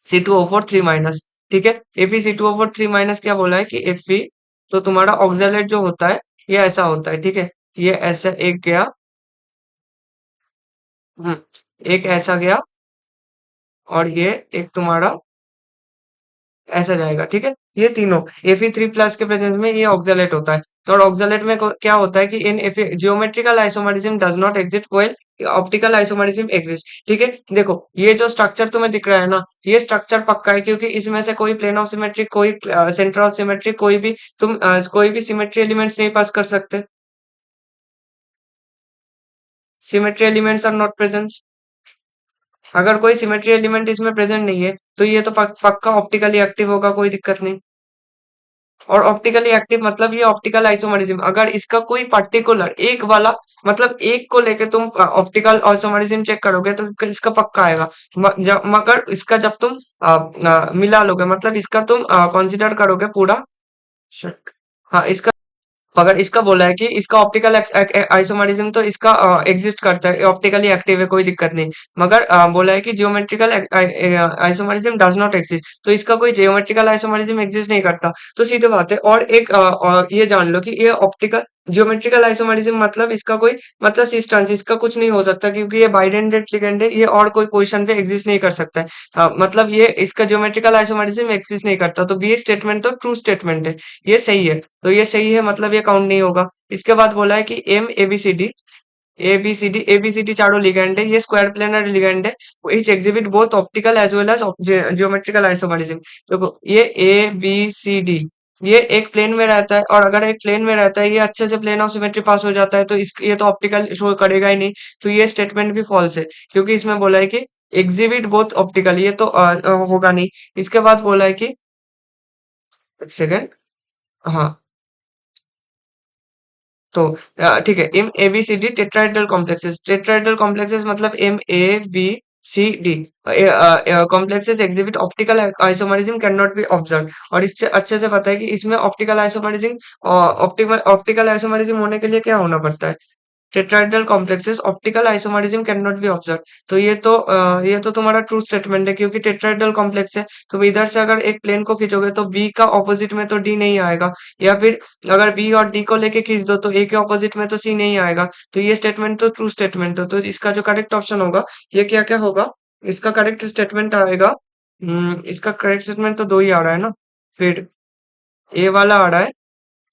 C2O4 3 माइनस, ठीक है। Fe C2O4 3 माइनस क्या बोला है कि Fe, तो तुम्हारा ऑक्सैलेट जो होता है ये ऐसा होता है, ठीक है। ये ऐसा एक गया, हम्म, एक ऐसा गया, और ये एक तुम्हारा ऐसा जाएगा, ठीक है। ये तीनों Fe3+ के प्रेजेंस में ये ऑक्सैलेट होता है। और ऑक्सैलेट में क्या होता है कि in geometrical isomerism does not exist well optical isomerism exist, ठीक है। देखो ये जो स्ट्रक्चर तुम्हें दिख रहा है ना, ये स्ट्रक्चर पक्का है क्योंकि इसमें से कोई प्लेन ऑफ सिमेट्री, कोई सेंटर ऑफ सिमेट्री, कोई भी तुम कोई भी सिमेट्री एलिमेंट्स नहीं पास कर सकते। Symmetry elements are not present. अगर कोई सिमेट्री एलिमेंट इसमें प्रेजेंट नहीं है तो ये तो पक्का ऑप्टिकली एक्टिव होगा, कोई दिक्कत नहीं। और ऑप्टिकली एक्टिव मतलब ये ऑप्टिकल आइसोमरिज्म, अगर इसका कोई पर्टिकुलर एक वाला मतलब एक को लेके तुम ऑप्टिकल आइसोमरिज्म चेक करोगे तो इसका पक्का आएगा। मगर इसका जब तुम मिला लोगे मतलब इसका तुम कंसिडर करोगे पूरा। Shit. हाँ इसका, अगर इसका बोला है कि इसका ऑप्टिकल आइसोमरिज्म तो इसका एग्जिस्ट करता है, ऑप्टिकली एक्टिव है, कोई दिक्कत नहीं। मगर बोला है कि geometrical isomerism does not exist, तो इसका कोई जियोमेट्रिकल आइसोमरिज्म एग्जिस्ट नहीं करता। तो सीधे बात है। और एक और ये जान लो कि ये ऑप्टिकल जियोमेट्रिकल आइसोमरिज्म मतलब इसका कोई मतलब सिस्टेंस इसका कुछ नहीं हो सकता क्योंकि ये बाइडेंडेड लिगेंड है, ये और कोई पोजीशन पे एग्जिस्ट नहीं कर सकता है। मतलब ये इसका जियोमेट्रिकल आइसोमरिज्म एग्जिस्ट नहीं करता, तो बी स्टेटमेंट तो ट्रू स्टेटमेंट है, ये सही है। तो ये सही है मतलब ये काउंट नहीं होगा। इसके बाद बोला है कि एम एबीसीडी चारों लिगेंड है, ये स्क्वायर प्लेनर लिगेंड है, which exhibit both optical as well as geometrical isomerism. देखो ये ए बी सी डी ये एक प्लेन में रहता है, और अगर एक प्लेन में रहता है ये अच्छे से प्लेन ऑफ सिमेट्री पास हो जाता है, तो इस ये तो ऑप्टिकल शो करेगा ही नहीं। तो ये स्टेटमेंट भी फॉल्स है क्योंकि इसमें बोला है कि एग्जिबिट बोथ ऑप्टिकल, ये तो होगा नहीं। इसके बाद बोला है कि एक सेकेंड, हाँ तो ठीक है, M A B C D tetrahedral complexes मतलब M A B C D complexes exhibit optical isomerism can not be observe. और इससे अच्छे से पता है कि इसमें ऑप्टिकल आइसोमरिज्म ऑप्टिकल आइसोमरिज्म होने के लिए क्या होना पड़ता है, tetrahedral complexes optical isomerism can not be observe. तो ये तो तुम्हारा ट्रू स्टेटमेंट है क्योंकि टेट्राहेड्रल कॉम्प्लेक्स है। तुम इधर से अगर एक प्लेन को खींचोगे तो बी का ऑपोजिट में तो डी नहीं आएगा, या फिर अगर बी और डी को लेके खींच दो तो ए के ऑपोजिट में तो सी नहीं आएगा। तो ये स्टेटमेंट तो ट्रू स्टेटमेंट है, तो इसका जो करेक्ट ऑप्शन होगा ये क्या क्या होगा, इसका करेक्ट स्टेटमेंट आएगा। इसका करेक्ट स्टेटमेंट तो दो ही आ रहा है ना, फिर ए वाला आ रहा है।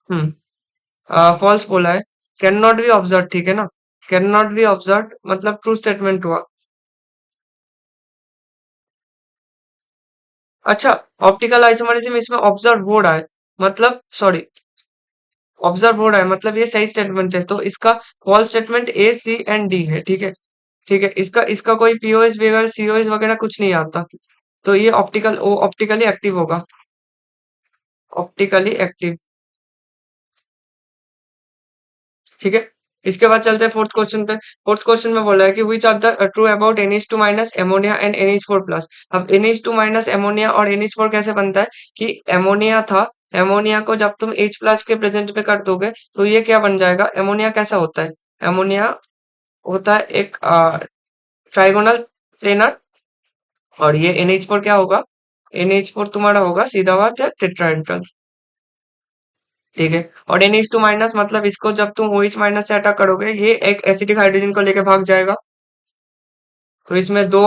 हम्म फॉल्स बोला है, कैन नॉट बी ऑब्जर्व, ठीक है ना। कैन नॉट बी ऑब्जर्व मतलब ट्रू स्टेटमेंट हुआ। अच्छा, ऑप्टिकल आइसोमरिज्म इसमें ऑब्जर्व हो रहा है, मतलब सॉरी, ऑब्जर्व हो रहा है मतलब ये सही स्टेटमेंट है, तो इसका false statement A C and D है, ठीक है। ठीक है, इसका इसका कोई पीओएस वगैरह सीओएस वगैरह कुछ नहीं आता, तो ये ऑप्टिकली एक्टिव होगा, ऑप्टिकली एक्टिव, ठीक है। इसके बाद चलते हैं फोर्थ क्वेश्चन पे। फोर्थ क्वेश्चन में बोला है कि which are the true about NH2 minus ammonia and NH4 plus. अब NH2 माइनस एमोनिया और NH4 कैसे बनता है कि एमोनिया था, एमोनिया को जब तुम H प्लस के प्रेजेंट पे कर दोगे तो ये क्या बन जाएगा, एमोनिया कैसा होता है, एमोनिया होता है एक ट्राइगोनल प्लेनर, और ये NH4 क्या होगा, NH4 तुम्हारा होगा सीधा बात है टेट्राहेड्रल, ठीक है। और NH2 माइनस मतलब इसको जब तुम OH माइनस से अटैक करोगे ये एक एसिडिक हाइड्रोजन को लेके भाग जाएगा, तो इसमें दो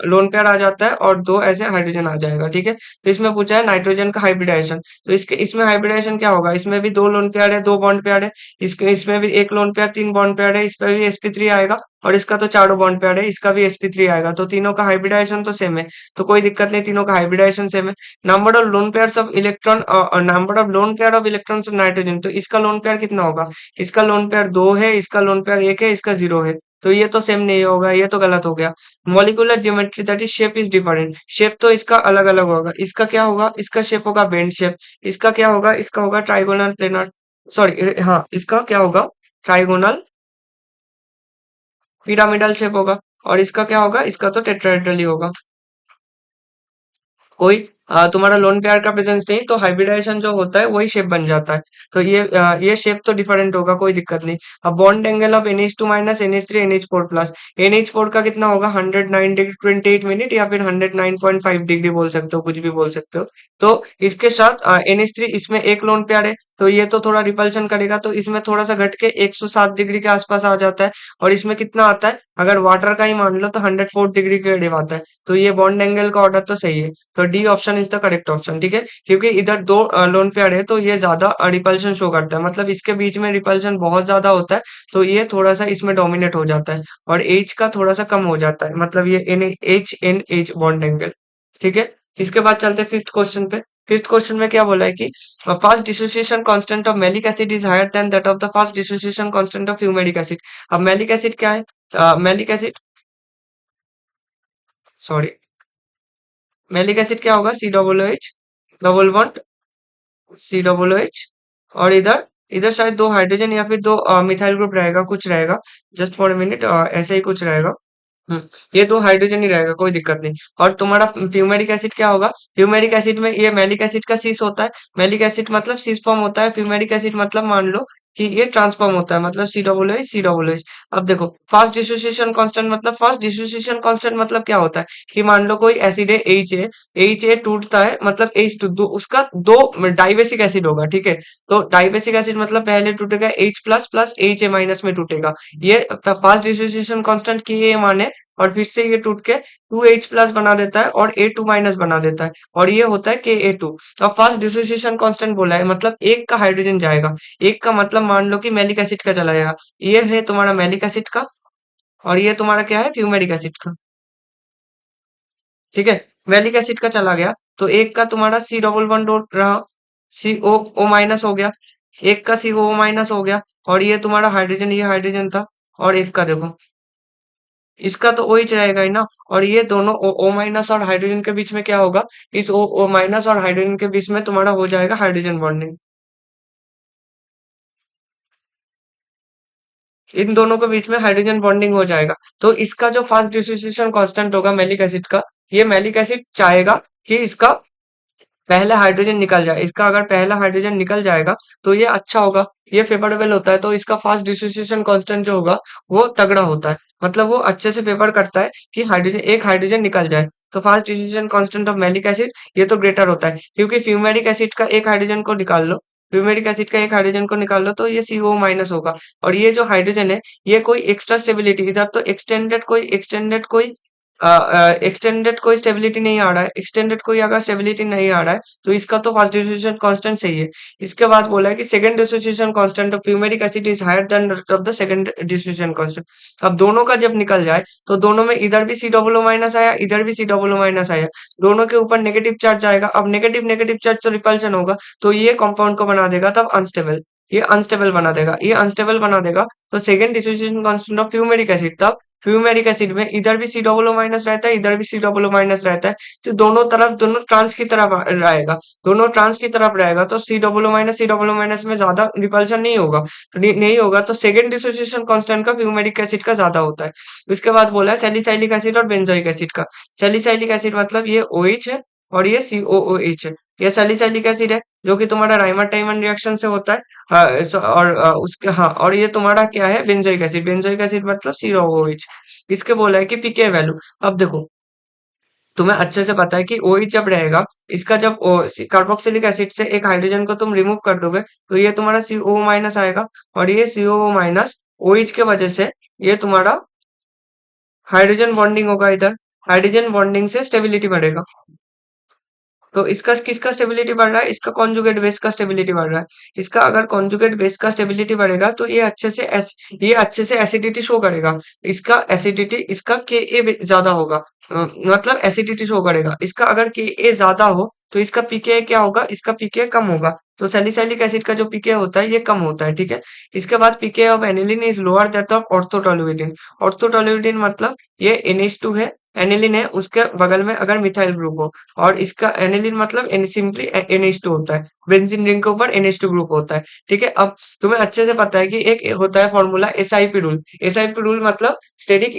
लोन पेयर आ जाता है और दो ऐसे हाइड्रोजन आ जाएगा, ठीक है। तो इसमें पूछा है नाइट्रोजन का हाइब्रिडाइजेशन, तो इसके इसमें हाइब्रिडाइजेशन क्या होगा, इसमें भी दो लोन पेयर है, दो बॉन्ड पेयर है, इसके इसमें भी एक लोन पेयर तीन बॉन्ड पेयर है, इस पे भी sp3 आएगा, और इसका तो चारों बॉन्ड पेयर है, इसका भी sp3 आएगा, तो तीनों का हाइब्रिडाइजेशन तो सेम है, तो कोई दिक्कत नहीं, तीनों का हाइब्रिडाइजेशन सेम है। Number of lone pair of electron, number of lone pair of electrons of nitrogen, तो इसका लोन पेयर कितना होगा, इसका लोन पेयर दो है, इसका लोन पेयर एक है, इसका जीरो है, तो ये तो सेम नहीं होगा, ये तो गलत हो गया। Molecular geometry that is shape is different, shape तो इसका अलग अलग होगा, इसका क्या होगा, इसका शेप होगा बेंड शेप, इसका क्या होगा, इसका होगा ट्राइगोनल प्लेनर, सॉरी हाँ इसका क्या होगा, ट्राइगोनल पिरामिडल शेप होगा, और इसका क्या होगा, इसका तो टेट्राहेड्रल ही होगा। कोई तुम्हारा लोन पेयर का प्रेजेंस नहीं तो हाइब्रिडाइजेशन जो होता है वही शेप बन जाता है, तो ये शेप तो डिफरेंट होगा, कोई दिक्कत नहीं। अब bond angle of NH2 minus NH3 NH4 plus, NH4 का कितना होगा 109 डिग्री 28 मिनट, या फिर 109.5 डिग्री बोल सकते हो, कुछ भी बोल सकते हो। तो इसके साथ NH3 इसमें एक लोन पेयर है, तो ये तो थोड़ा रिपल्शन करेगा, तो इसमें थोड़ा सा घट के 107 डिग्री के आसपास आ जाता है, और इसमें कितना आता है, अगर वाटर का ही मान लो तो 104 डिग्री के करीब आता है, तो ये बॉन्ड एंगल का ऑर्डर तो सही है, तो D option option is the correct option, ठीक है, क्योंकि इधर दो लोन पेयर है तो ये ज्यादा रिपल्शन शो करता है, मतलब इसके बीच में रिपल्शन बहुत ज्यादा होता है, तो ये थोड़ा सा इसमें डोमिनेट हो जाता है, और एच का थोड़ा सा कम हो जाता है, मतलब ये एन एच बॉन्ड एंगल, ठीक है। इसके बाद चलते हैं फिफ्थ क्वेश्चन पे। फिफ्थ क्वेश्चन में क्या बोला है कि first dissociation constant of malic acid is higher than that of the first dissociation constant of fumaric acid. अब मैलिक एसिड क्या है? Malic acid, sorry, malic acid क्या होगा? C double H double bond C double H, और इधर इधर शायद दो हाइड्रोजन या फिर दो मिथाइल ग्रुप रहेगा, कुछ रहेगा, जस्ट फॉर अ मिनट, ऐसे ही कुछ रहेगा। हम्म, ये दो हाइड्रोजन ही रहेगा, कोई दिक्कत नहीं। और तुम्हारा फ्यूमेरिक एसिड क्या होगा? फ्यूमेरिक एसिड में ये मैलिक एसिड का सीस होता है, मैलिक एसिड मतलब सीस फॉर्म होता है, फ्यूमेरिक एसिड मतलब मान लो कि ये ट्रांसफॉर्म होता है, मतलब C double H C double H. अब देखो फास्ट डिसोसिएशन कांस्टेंट मतलब, फास्ट डिसोसिएशन कांस्टेंट मतलब क्या होता है कि मान लो कोई एसिड है एच है, एच ए टूटता है, मतलब एच टू दो, उसका दो डाइबेसिक एसिड होगा, ठीक है। तो डाइबेसिक एसिड मतलब पहले टूटेगा H plus plus H A minus में टूटेगा, ये फास्ट डिसोसिएशन कांस्टेंट की ये माने, और फिर से ये टूट के टू एच प्लस बना देता है और ए टू माइनस बना देता है, और ये होता है के ए टू। अब फास्ट डिसोसिएशन कांस्टेंट बोला है, मतलब एक का हाइड्रोजन जाएगा, एक का मतलब मान लो कि मैलिक एसिड का चला जाएगा, ये है तुम्हारा मैलिक एसिड का, और ये तुम्हारा क्या है? फ्यूमेरिक एसिड का, ठीक है। मैलिक एसिड का चला गया तो एक का तुम्हारा सी डबल वन रहा, सी ओ ओ माइनस हो गया, एक का सी ओ माइनस हो गया, और ये तुम्हारा हाइड्रोजन, ये हाइड्रोजन था, और एक का देखो, इसका तो OH रहेगा ही ना। और ये दोनों O माइनस और हाइड्रोजन के बीच में क्या होगा? इस O माइनस और हाइड्रोजन के बीच में तुम्हारा हो जाएगा हाइड्रोजन बॉन्डिंग, इन दोनों के बीच में हाइड्रोजन बॉन्डिंग हो जाएगा। तो इसका जो फास्ट डिसोसिएशन कांस्टेंट होगा मैलिक एसिड का, ये मैलिक एसिड चाहेगा कि इसका पहला हाइड्रोजन निकल जाए, इसका अगर पहला हाइड्रोजन निकल जाएगा तो ये अच्छा होगा, ये फेवरेबल होता है, तो इसका फास्ट डिसोसिएशन कांस्टेंट जो होगा वो तगड़ा होता है, मतलब वो अच्छे से फेवर करता है कि हाइड्रोजन, एक हाइड्रोजन निकल जाए। तो fast dissociation constant of malic acid ये तो ग्रेटर होता है, क्योंकि फ्यूमेरिक एसिड का एक हाइड्रोजन को निकाल लो, फ्यूमेरिक एसिड का एक हाइड्रोजन को निकाल लो तो ये सीओ माइनस होगा, और ये जो हाइड्रोजन है ये कोई एक्स्ट्रा स्टेबिलिटी, इधर तो एक्सटेंडेड कोई स्टेबिलिटी नहीं आ रहा है, एक्सटेंडेड कोई अगर स्टेबिलिटी नहीं आ रहा है तो इसका तो फर्स्ट डिसोसिएशन कांस्टेंट सही है। इसके बाद बोला है कि second dissociation constant of fumaric acid is higher than of the second dissociation constant. अब दोनों का जब निकल जाए तो दोनों में इधर भी सी डबल ओ माइनस आया, इधर भी सी डबल ओ माइनस आया, दोनों के ऊपर नेगेटिव चार्ज आएगा। अब नेगेटिव नेगेटिव चार्ज से रिपल्शन होगा, तो ये कंपाउंड को बना देगा तब अनस्टेबल, ये अनस्टेबल बना देगा, ये अनस्टेबल बना देगा। तो second dissociation constant of fumaric acid तब, फ्यूमेरिक एसिड में इधर भी सी डबल ओ माइनस रहता है, इधर भी सी डबल ओ माइनस रहता है, तो दोनों तरफ, दोनों ट्रांस की तरफ रहेगा, दोनों ट्रांस की तरफ रहेगा, तो सी डबल ओ माइनस में ज्यादा रिपल्शन नहीं होगा, तो नहीं होगा, तो सेकंड डिसोसिएशन कांस्टेंट का फ्यूमेरिक एसिड का ज्यादा होता है। उसके बाद बोला है सैलिसाइलिक एसिड और बेंजोइक एसिड का। सैलिसाइलिक एसिड मतलब ये OH है और ये COOH है, ये सैलिसाइलिक एसिड है जो कि तुम्हारा राइमर टाइमन रिएक्शन से होता है। और उसके, हाँ, और ये तुम्हारा क्या है? बेंजोइक एसिड, बेंजोइक एसिड मतलब COOH। इसके बोला है कि पीके वैल्यू। अब देखो तुम्हें अच्छे से पता है कि OH जब रहेगा, इसका जब कार्बोक्सिलिक एसिड से एक हाइड्रोजन को तुम रिमूव कर दोगे तो ये तुम्हारा CO माइनस आएगा, और ये CO माइनस OH के वजह से ये तुम्हारा हाइड्रोजन बॉन्डिंग होगा, इधर हाइड्रोजन बॉन्डिंग से स्टेबिलिटी बढ़ेगा। तो इसका किसका स्टेबिलिटी बढ़ रहा है? इसका कॉन्जुगेट बेस का स्टेबिलिटी बढ़ रहा है। इसका अगर कॉन्जुगेट बेस का स्टेबिलिटी बढ़ेगा तो ये अच्छे से एसिडिटी शो करेगा। इसका एसिडिटी, इसका Ka ज्यादा होगा, मतलब एसिडिटी शो करेगा। इसका अगर Ka ज्यादा हो तो इसका पीके क्या होगा? इसका पीके कम होगा। तो सैलिसाइलिक एसिड का जो पीके होता है ये कम होता है, ठीक है। इसके बाद pK of aniline is lower that of orthotoluidine. Orthotoluidine मतलब ये NH2 है, एनिलीन है, उसके बगल में अगर मिथाइल ग्रुप हो, और इसका एनिलीन मतलब सिंपली NH2 होता है, बेंजीन रिंग के ऊपर NH2 ग्रुप होता है, ठीक है। अब तुम्हें अच्छे से पता है कि एक होता है formula SIP rule. SIP rule मतलब स्टेरिक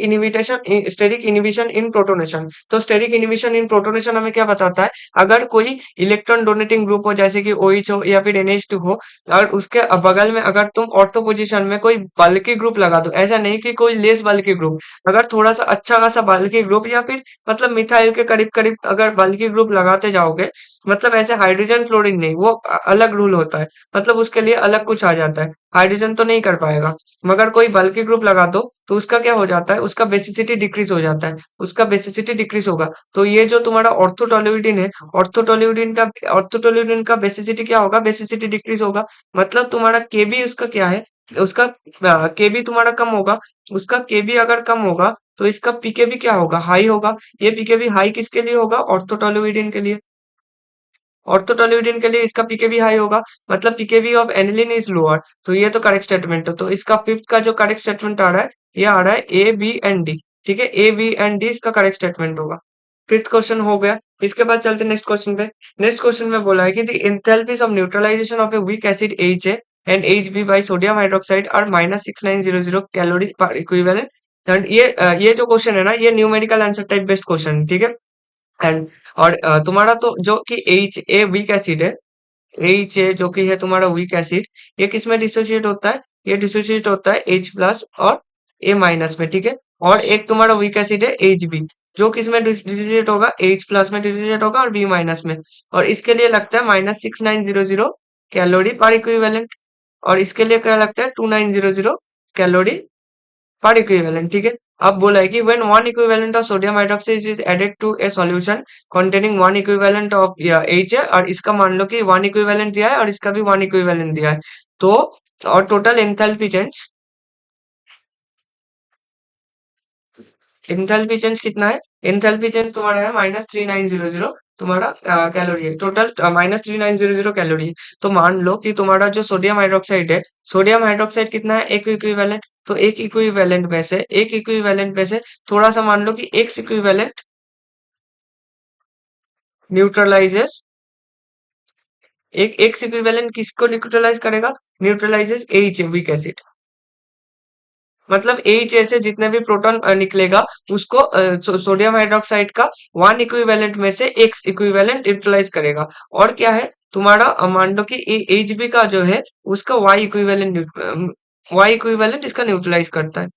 इनिबिशन इन प्रोटोनेशन। तो स्टेरिक इनिबिशन इन प्रोटोनेशन हमें क्या बताता है? अगर कोई इलेक्ट्रॉन डोनेटिंग ग्रुप हो, जैसे कि OH हो या फिर NH2 हो, और उसके बगल में अगर तुम ऑर्थो पोजीशन में कोई बल्कि ग्रुप लगा दो, ऐसा नहीं कि कोई लेस बल्कि ग्रुप, अगर थोड़ा सा अच्छा खासा बल्कि ग्रुप या फिर मतलब मिथाइल के करीब करीब अगर बल्कि ग्रुप लगाते जाओगे, मतलब ऐसे हाइड्रोजन फ्लोरीन नहीं, वो अलग रूल होता है, मतलब उसके लिए अलग कुछ आ जाता है। हाइड्रोजन तो नहीं कर पाएगा, मगर कोई बल्कि ग्रुप लगा दो तो उसका क्या हो जाता है, उसका बेसिसिटी डिक्रीज हो जाता है, उसका बेसिसिटी डिक्रीज होगा। तो ये जो तुम्हारा ऑर्थोटोल्यूडिन है, ऑर्थोटोल्यूडिन का बेसिसिटी क्या होगा, बेसिसिटी डिक्रीज होगा। मतलब तुम्हारा केबी उसका क्या है, उसका केबी तुम्हारा कम होगा। उसका केबी अगर कम होगा तो इसका पीकेबी क्या होगा, हाई होगा। ये पीकेबी हाई किसके लिए होगा, ऑर्थोटोल्यूडिन के लिए। ऑर्थोटोल्यूडिन के लिए इसका पीकेबी हाई होगा, मतलब pKb of aniline is lower. तो ये तो करेक्ट स्टेटमेंट है। तो इसका फिफ्थ का जो करेक्ट स्टेटमेंट आ रहा है, ये आ रहा है ए बी एंड डी। ठीक है, ए बी एंड डी इसका करेक्ट स्टेटमेंट होगा। फिफ्थ क्वेश्चन हो गया। इसके बाद चलते नेक्स्ट क्वेश्चन पे। नेक्स्ट क्वेश्चन में बोला है कि the enthalpies of neutralization of a weak acid H A and H B by sodium hydroxide are -6900 calorie per equivalent. And ये जो क्वेश्चन है ना, ये numerical answer type based question है। ठीक है। एंड और तुम्हारा तो जो कि एच ए वीक एसिड है, एच ए जो कि है तुम्हारा वीक एसिड, ये किस में डिसोसिएट होता है, ये डिसोसिएट होता है H प्लस और ए माइनस में। ठीक है। और एक तुम्हारा वीक एसिड है एच बी, जो किस में डिसोसिएट होगा, H प्लस में डिसोसिएट होगा और बी माइनस में। और इसके लिए लगता है -6900 कैलोरी पर इक्विवेलेंट। और इसके लिए क्या लगता है, 2900 कैलोरी पर इक्विवेलेंट। ठीक है। अब बोला है कि when one equivalent of sodium hydroxide is added to a solution containing one equivalent of H है, और इसका मान लो कि one equivalent दिया है और इसका भी one equivalent दिया है। तो और total enthalpy change, enthalpy change कितना है, एंथैल्पी चेंज तुम्हारा है -3900 तुम्हारा कैलोरी है। टोटल -3900 कैलोरी है। तो मान लो कि तुम्हारा जो सोडियम हाइड्रोक्साइड है, सोडियम हाइड्रोक्साइड कितना है, एक इक्विवेलेंट। तो एक इक्विवेलेंट में से थोड़ा सा मान लो कि एक्स इक्विवेलेंट न्यूट्रलाइजेस, एक एक्स इक्विवेलेंट किसको न्यूट्रलाइज करेगा, न्यूट्रलाइजेस एच वीक एसिड। मतलब एच से जितने भी प्रोटॉन निकलेगा उसको सोडियम हाइड्रोक्साइड का वन इक्विवेलेंट में से एक्स इक्विवेलेंट न्यूट्रलाइज करेगा। और क्या है तुम्हारा मान लो कि एच बी का जो है उसका वाई इक्विवेलेंट इसका न्यूट्रलाइज करता है।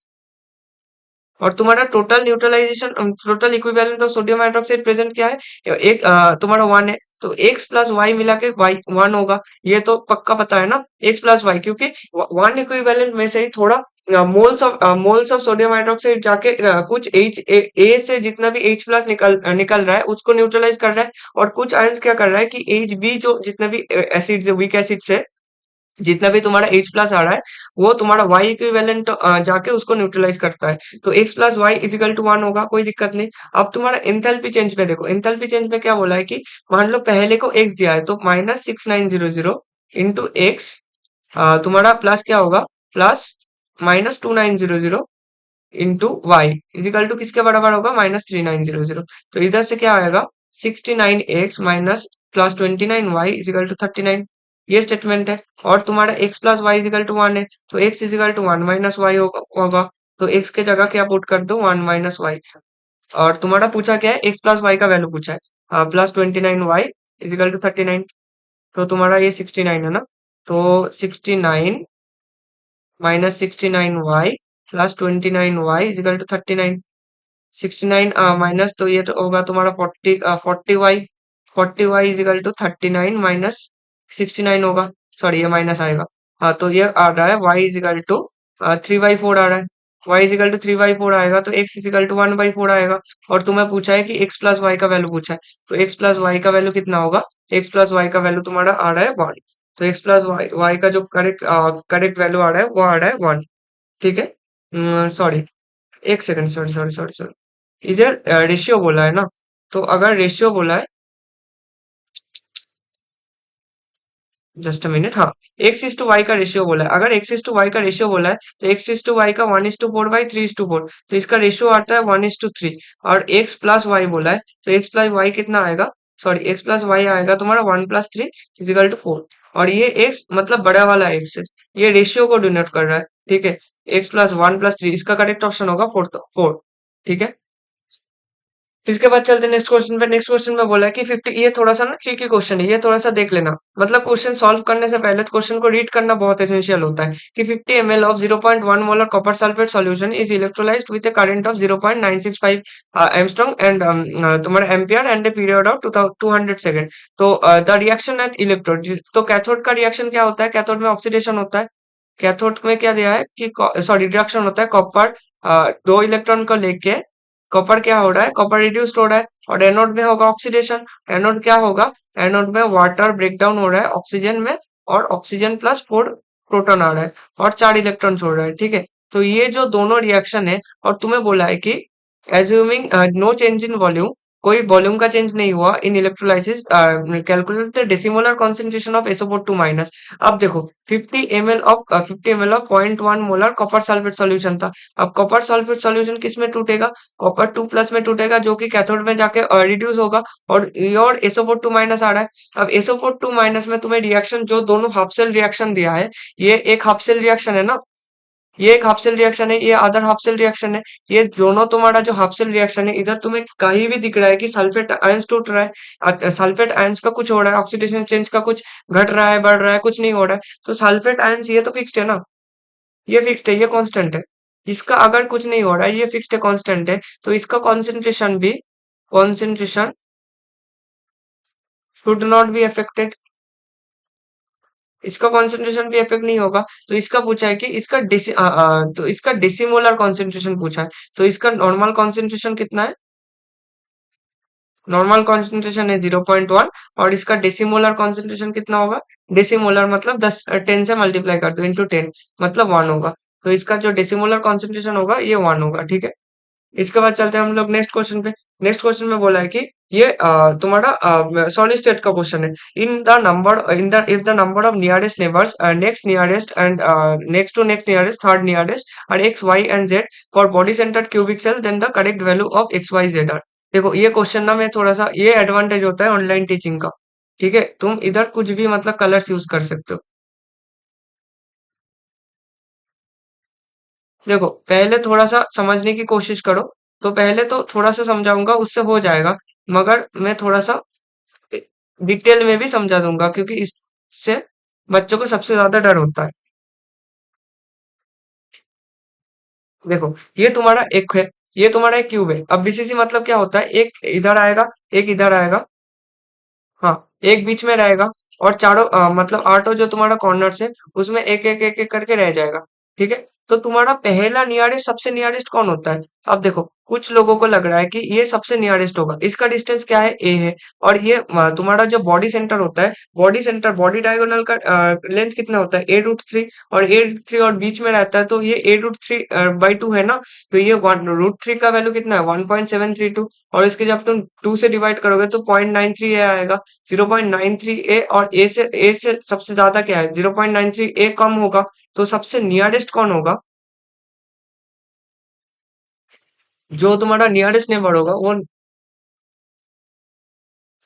और तुम्हारा total neutralization, total equivalent of sodium hydroxide present क्या है, एक तुम्हारा वन है। तो एक्स प्लस वाई मिला के वाई वन होगा, ये तो पक्का पता है ना, एक्स प्लस वाई, क्योंकि वन इक्विवेलेंट में से ही थोड़ा मोल्स ऑफ सोडियम हाइड्रोक्साइड जाके कुछ ए से जितना भी H प्लस निकल रहा है उसको न्यूट्रलाइज कर रहा है। और कुछ आयंस क्या कर रहा है कि एच बी जो जितने भी एसिड से वीक एसिड से जितना भी तुम्हारा H प्लस आ रहा है, वो तुम्हारा Y इक्विवेलेंट जाके उसको न्यूट्रलाइज करता है। तो x plus Y equal to one होगा, कोई दिक्कत नहीं। अब तुम्हारा एंथैल्पी चेंज में देखो, एंथैल्पी चेंज में क्या बोला है कि मान लो पहले को x दिया है तो -6900 इंटू एक्स, तुम्हारा प्लस क्या होगा, plus -2900 into Y equal to किसके बराबर होगा, -3900। तो इधर से क्या आएगा, 69x minus plus 29y is equal to 39। ये स्टेटमेंट है। और तुम्हारा x plus Y equal to one है, तो x equal to one minus Y होगा। तो x के जगह क्या पुट कर दो, वन माइनस वाई। और तुम्हारा पूछा क्या है, x प्लस वाई का वैल्यू पूछा है, +29y इजिकल टू 39। तो तुम्हारा ये 69 है ना, तो 69 -69y plus 29y is equal to 39। 69 minus, तो ये तो होगा तुम्हारा 40y, 40y is equal to 39 minus 69 होगा। सॉरी, ये माइनस आएगा। हाँ, तो ये आ रहा है y इजिकल टू 3/4 आ रहा है। y इजिकल टू 3/4 आएगा तो x इजिकल टू 1/4 आएगा। और तुम्हें पूछा है कि x प्लस वाई का वैल्यू पूछा है, तो x प्लस वाई का वैल्यू कितना होगा, x प्लस वाई का वैल्यू तुम्हारा आ रहा है 1। तो x प्लस वाई का जो करेक्ट वैल्यू आ रहा है वो आ रहा है 1। ठीक है। सॉरी, एक second, sorry sorry sorry sorry, इधर रेशियो बोला है ना, तो अगर रेशियो बोला है, जस्ट अ मिनट, हाँ, एक्स इज टू वाई का रेशियो बोला है। अगर एक्स इज टू वाई का रेशियो बोला है तो एक्स इज टू वाई का 1:4/3:4, तो इसका रेशियो आता है 1:3। और एक्स प्लस वाई बोला है, तो एक्स प्लस वाई कितना आएगा, सॉरी, एक्स प्लस वाई आएगा तुम्हारा 1+3 इजिकल टू 4। और ये एक्स मतलब बड़ा वाला एक्स है, ये रेशियो को डिनोट कर रहा है। ठीक है। एक्स प्लस 1+3, इसका करेक्ट ऑप्शन होगा फोर्थ, 4। ठीक है। इसके बाद चलते नेक्स्ट क्वेश्चन पे। नेक्स्ट क्वेश्चन में बोला है कि 50, ये थोड़ा सा ना ट्रिकी क्वेश्चन है, ये थोड़ा सा देख लेना। मतलब क्वेश्चन सॉल्व करने से पहले क्वेश्चन को रीड करना बहुत एसेंशियल होता है। कि 50 ml of 0.1 molar copper sulphate solution is electrolysed with a current of 0.965 angstrom and तुम्हारा ampere and a period of 200 second. तो द रिएक्शन एट इलेक्ट्रोड, तो कैथोड का रिएक्शन क्या होता है? कैथोड में ऑक्सीडेशन होता है। कैथोड में क्या दिया है कि सॉरी रिडक्शन होता है। कॉपर दो इलेक्ट्रॉन को लेके कॉपर क्या हो रहा है? कॉपर रिड्यूस्ड हो रहा है। और एनोड में होगा ऑक्सीडेशन। एनोड क्या होगा? एनोड में वाटर ब्रेकडाउन हो रहा है ऑक्सीजन में, और ऑक्सीजन प्लस 4 प्रोटॉन आ रहा है और 4 इलेक्ट्रॉन छोड़ रहा है। ठीक है, तो ये जो दोनों रिएक्शन है, और तुम्हें बोला है कि assuming no change in volume, कोई वॉल्यूम का चेंज नहीं हुआ in electrolysis, calculate the decimolar concentration of SO4 minus. अब देखो 50 ml of 50 ml of 0.1 molar copper sulphate solution था। अब कॉपर सल्फेट सॉल्यूशन किस में टूटेगा? कॉपर 2 प्लस में टूटेगा, जो कि कैथोड में जाके रिड्यूस होगा। और SO4 माइनस आ रहा है। अब SO4 माइनस में तुम्हें रिएक्शन जो दोनों हाफ सेल रिएक्शन दिया है, ये एक हाफ सेल रिएक्शन है ना, ये एक हाफ सेल रिएक्शन है, ये अदर हाफ सेल रिएक्शन है। ये दोनों तुम्हारा जो हाफ सेल रिएक्शन है, इधर तुम्हें कहीं भी दिख रहा है कि सल्फेट आयंस टूट रहा है, सल्फेट आयंस का कुछ हो रहा है, ऑक्सीडेशन चेंज का कुछ घट रहा है, बढ़ रहा है, कुछ नहीं हो रहा है। तो सल्फेट आयंस ये तो फिक्स्ड है ना, ये फिक्स्ड है, ये कांस्टेंट है। इसका अगर कुछ नहीं हो रहा है, ये फिक्स्ड है, कांस्टेंट है, तो इसका कॉन्सेंट्रेशन भी, concentration should not be affected, इसका कॉन्सेंट्रेशन भी इफेक्ट नहीं होगा। तो इसका पूछा है कि तो इसका डेसिमोलर कॉन्सेंट्रेशन पूछा है। तो इसका नॉर्मल कॉन्सेंट्रेशन कितना है? नॉर्मल कॉन्सेंट्रेशन है 0.1, और इसका डेसिमोलर कॉन्सेंट्रेशन कितना होगा? डेसिमोलर मतलब 10 से मल्टीप्लाई कर दो इंटू 10, मतलब 1 होगा। तो इसका जो डेसिमोलर कॉन्सेंट्रेशन होगा ये 1 होगा। ठीक है, इसके बाद चलते हैं हम लोग नेक्स्ट क्वेश्चन पे। नेक्स्ट क्वेश्चन में बोला है कि ये तुम्हारा सॉलिड स्टेट का क्वेश्चन है। In the if the number of nearest neighbours, next nearest and next to next nearest, third nearest are X Y and Z for body centred cubic cell, then the correct value of X Y Z are. देखो ये question ना, मैं थोड़ा सा, ये advantage होता है online teaching का। ठीक है, तुम इधर कुछ भी मतलब कलर्स यूज कर सकते हो। देखो पहले थोड़ा सा समझने की कोशिश करो। तो पहले तो थोड़ा सा समझाऊंगा, उससे हो जाएगा। मगर मैं थोड़ा सा डिटेल में भी समझा दूंगा, क्योंकि इससे बच्चों को सबसे ज्यादा डर होता है। देखो ये तुम्हारा एक है, ये तुम्हारा एक क्यूब है। अब बीसीसी मतलब क्या होता है? एक इधर आएगा, एक इधर आएगा, हाँ, एक बीच में रहेगा, और चारों मतलब आठों जो तुम्हारा कॉर्नर्स है, उसमें एक एक एक एक करके रह जाएगा। ठीक है, तो तुम्हारा पहला नियरेस्ट, सबसे नियरेस्ट कौन होता है? अब देखो कुछ लोगों को लग रहा है कि ये सबसे नियरेस्ट होगा, इसका डिस्टेंस क्या है? ए है। और ये तुम्हारा जो बॉडी सेंटर होता है, बॉडी सेंटर, बॉडी डायगोनल का लेंथ कितना होता है? A√3। और A√3 और बीच में रहता है, तो ये A√3/2 है ना। तो ये √3 का वैल्यू कितना है? 1.732। और इसके जब तुम 2 से डिवाइड करोगे तो 0.93 ए आएगा। 0.93 ए, और ए से सबसे ज्यादा क्या है? 0.93 ए कम होगा। तो सबसे नियरेस्ट कौन होगा? जो तुम्हारा नियरेस्ट नेबर होगा वो,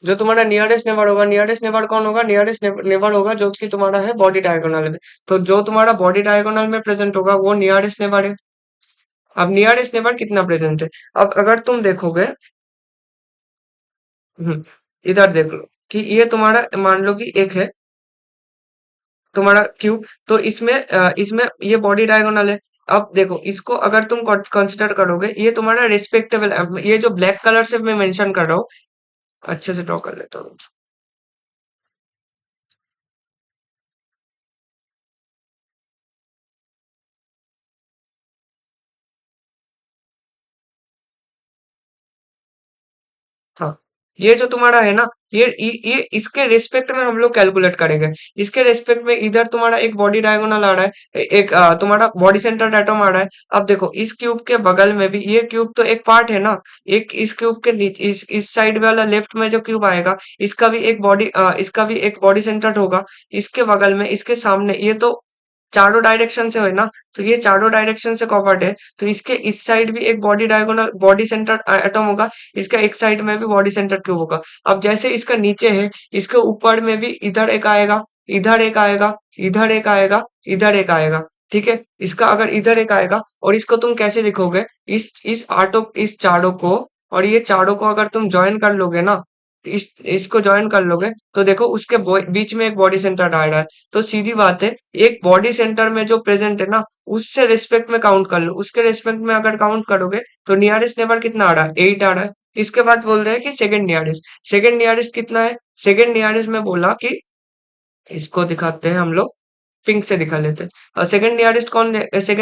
जो तुम्हारा नियरेस्ट नेबर होगा, नियरेस्ट नेबर कौन होगा? नियरेस्ट नेबर होगा जो कि तुम्हारा है बॉडी डायगोनल में। तो जो तुम्हारा बॉडी डायगोनल में प्रेजेंट होगा वो नियरेस्ट नेबर है। अब नियरेस्ट नेबर कितना प्रेजेंट है? अब अगर तुम देखोगे, हम्म, इधर देख लो कि ये तुम्हारा मान लो कि एक है तुम्हारा क्यूब। तो इसमें ये बॉडी डायगोनल है। अब देखो इसको अगर तुम कंसिडर करोगे, ये तुम्हारा रिस्पेक्टेबल, ये जो ब्लैक कलर से मैं मेंशन कर रहा हूँ, अच्छे से ड्रॉ कर लेता हूँ। हाँ, ये जो तुम्हारा है ना, ये इसके रिस्पेक्ट में हम लोग कैलकुलेट करेंगे। इसके रिस्पेक्ट में इधर तुम्हारा एक बॉडी डायगोनल आ रहा है, एक तुम्हारा बॉडी सेंटर एटम आ रहा है। अब देखो इस क्यूब के बगल में भी, ये क्यूब तो एक पार्ट है ना, एक इस क्यूब के नीचे, इस साइड वाला लेफ्ट में जो क्यूब आएगा, इसका भी एक बॉडी सेंटर होगा। इसके बगल में, इसके सामने, ये तो चारों डायरेक्शन से है ना, तो ये चारों डायरेक्शन से कवर्ड है। तो इसके इस साइड भी एक body diagonal, body centre atom होगा। इसका एक साइड में भी बॉडी सेंटर क्यूब होगा। अब जैसे इसका नीचे है, इसके ऊपर में भी इधर एक आएगा, इधर एक आएगा, इधर एक आएगा, इधर एक आएगा। ठीक है, इसका अगर इधर एक आएगा, और इसको तुम कैसे लिखोगे? इस चारों को, और ये चारों को अगर तुम ज्वाइन कर लोगे ना, इस इसको ज्वाइन कर लोगे तो देखो उसके बीच में एक बॉडी सेंटर आ रहा है। तो सीधी बात है, एक बॉडी सेंटर में जो प्रेजेंट है ना, उससे रिस्पेक्ट में काउंट कर लो। उसके रिस्पेक्ट में अगर काउंट करोगे तो नियरेस्ट नेबर कितना आ रहा है, 8 आ रहा है। इसके बाद बोल रहे हैं कि सेकंड नियरेस्ट कितना है। सेकंड नियरेस्ट में बोला कि इसको दिखाते हैं हम लोग, पिंक से दिखा लेते हैं। और सेकंड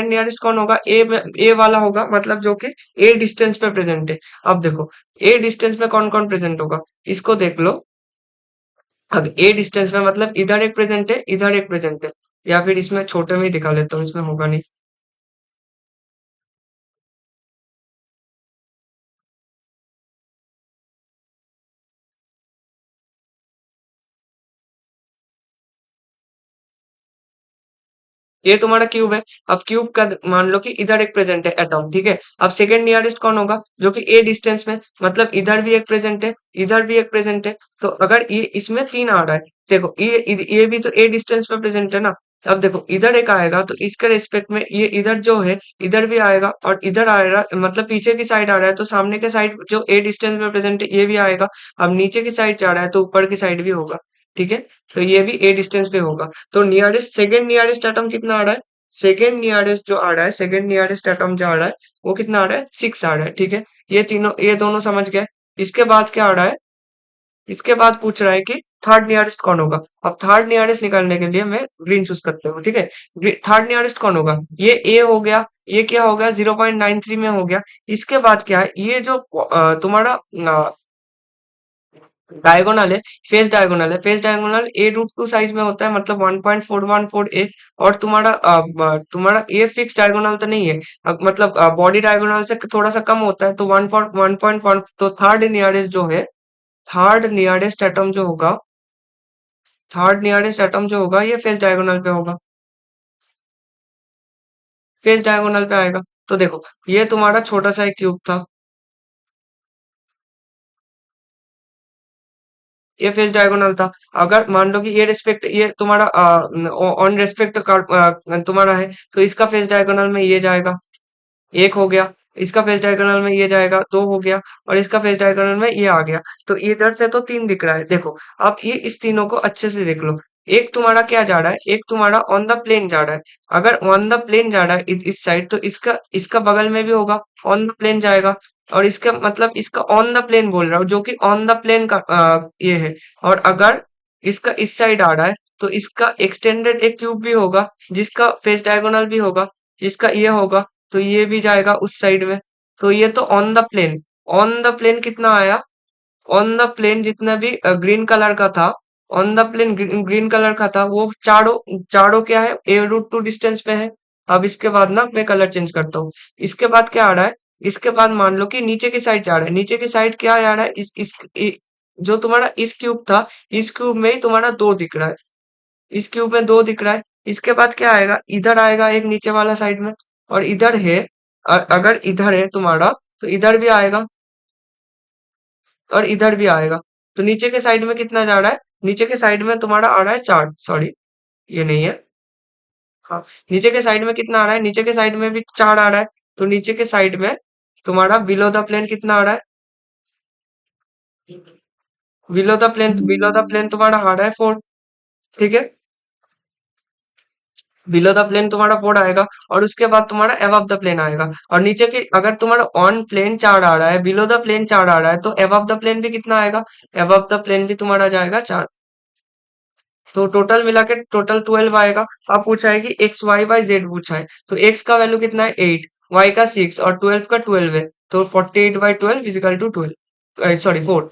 नियरेस्ट कौन होगा, ए में ए वाला होगा, मतलब जो कि ए डिस्टेंस पे प्रेजेंट है। अब देखो ए डिस्टेंस में कौन कौन प्रेजेंट होगा, इसको देख लो। अब ए डिस्टेंस में मतलब इधर एक प्रेजेंट है, इधर एक प्रेजेंट है। या फिर इसमें छोटे में ही दिखा लेता हूँ, इसमें होगा नहीं। ये तुम्हारा क्यूब है। अब क्यूब का मान लो कि इधर एक प्रेजेंट है एटॉम, ठीक है। अब सेकंड नियरेस्ट कौन होगा, जो कि ए डिस्टेंस में, मतलब इधर भी एक प्रेजेंट है, इधर भी एक प्रेजेंट है। तो अगर ये इसमें 3 आ रहा है, देखो ये भी तो ए डिस्टेंस पे प्रेजेंट है ना। अब देखो इधर एक आएगा तो इसके रेस्पेक्ट में ये इधर जो है, इधर भी आएगा और इधर आएगा, मतलब पीछे की साइड आ रहा है तो सामने के साइड जो ए डिस्टेंस में प्रेजेंट है ये भी आएगा। अब नीचे की साइड जा रहा है तो ऊपर की साइड भी होगा, ठीक है। तो ये भी ए डिस्टेंस पे होगा। तो नियरेस्ट सेकंड नियरेस्ट एटम कितना आ रहा है, सेकंड नियरेस्ट जो आ रहा है, सेकंड नियरेस्ट एटम जो आ रहा है वो कितना आ रहा है, 6 आ रहा है, ठीक है। ये दोनों समझ गए। इसके बाद क्या आ रहा है, इसके बाद पूछ रहा है कि थर्ड नियरेस्ट कौन होगा। अब थर्ड नियरेस्ट निकालने के लिए मैं ग्रीन चूज करते हूँ, ठीक है। थर्ड नियरेस्ट कौन होगा, ये ए हो गया। ये क्या हो गया, 0.93 में हो गया। इसके बाद क्या है, ये जो तुम्हारा डायगोनल है, face diagonal A root two size में होता है, मतलब 1.414 ए। और तुम्हारा ये फिक्स डायगोनल तो नहीं है, मतलब बॉडी डायगोनल से थोड़ा सा कम होता है, तो 1.1। तो थर्ड नियरेस्ट एटम जो होगा, थर्ड नियरेस्ट एटम जो होगा ये फेस डायगोनल पे होगा, फेस डायगोनल पे आएगा। तो देखो ये तुम्हारा छोटा सा एक क्यूब था, ये फेस डायगोनल था। अगर मान लो कि ये तुम्हारा ऑन रेस्पेक्ट तुम्हारा है, तो इसका फेस डायगोनल में ये जाएगा, एक हो गया। इसका फेस डायगोनल में ये जाएगा, दो हो गया। और इसका फेस डायगोनल में ये आ गया। तो इधर से तो तीन दिख रहा है, देखो। आप ये इस तीनों को अच्छे से देख लो। एक तुम्हारा क्या जा रहा है, एक तुम्हारा ऑन द प्लेन जा रहा है। अगर ऑन द प्लेन जा रहा है इस साइड, तो इसका इसका बगल में भी होगा, ऑन द प्लेन जाएगा। और इसका मतलब इसका ऑन द प्लेन बोल रहा हूँ, जो कि ऑन द प्लेन का ये है। और अगर इसका इस साइड आ रहा है, तो इसका एक्सटेंडेड एक क्यूब भी होगा, जिसका फेस डायगोनल भी होगा, जिसका ये होगा। तो ये भी जाएगा उस साइड में। तो ये तो ऑन द प्लेन कितना आया, ऑन द प्लेन जितना भी ग्रीन कलर का था, on the plane green colour का था, वो चारों चारों क्या है, ए रूट टू डिस्टेंस पे है। अब इसके बाद ना मैं कलर चेंज करता हूँ। इसके बाद क्या आ रहा है, इसके बाद मान लो कि नीचे की साइड जा रहा है। नीचे की साइड क्या आ रहा है, जो तुम्हारा इस क्यूब था, इस क्यूब में ही तुम्हारा दो दिख रहा है, इस क्यूब में दो दिख रहा है। इसके बाद क्या आएगा, इधर आएगा एक नीचे वाला साइड में। और इधर है, अगर इधर है तुम्हारा, तो इधर भी आएगा और इधर भी आएगा। तो नीचे के साइड में कितना जा रहा है, नीचे के साइड में तुम्हारा आ रहा है चार, सॉरी ये नहीं है। हाँ, नीचे के साइड में कितना आ रहा है, नीचे के साइड में भी चार आ रहा है। तो नीचे के साइड में तुम्हारा बिलो द प्लेन कितना आ रहा है, बिलो द प्लेन तुम्हारा आ रहा है 4, ठीक है। बिलो द प्लेन तुम्हारा 4 आएगा। और उसके बाद तुम्हारा अबव द प्लेन आएगा। और नीचे के अगर तुम्हारा ऑन प्लेन 4 आ रहा है, बिलो द प्लेन 4 आ रहा है, तो अबव द प्लेन भी कितना आएगा, अबव द प्लेन भी तुम्हारा जाएगा 4। तो टोटल मिला के टोटल 12 आएगा। अब पूछा है कि एक्स वाई बाई जेड पूछा है, तो एक्स का वैल्यू कितना है 8, वाई का 6 और 12 का 12 है। तो 48/12 इजिकल टू 12, सॉरी 4।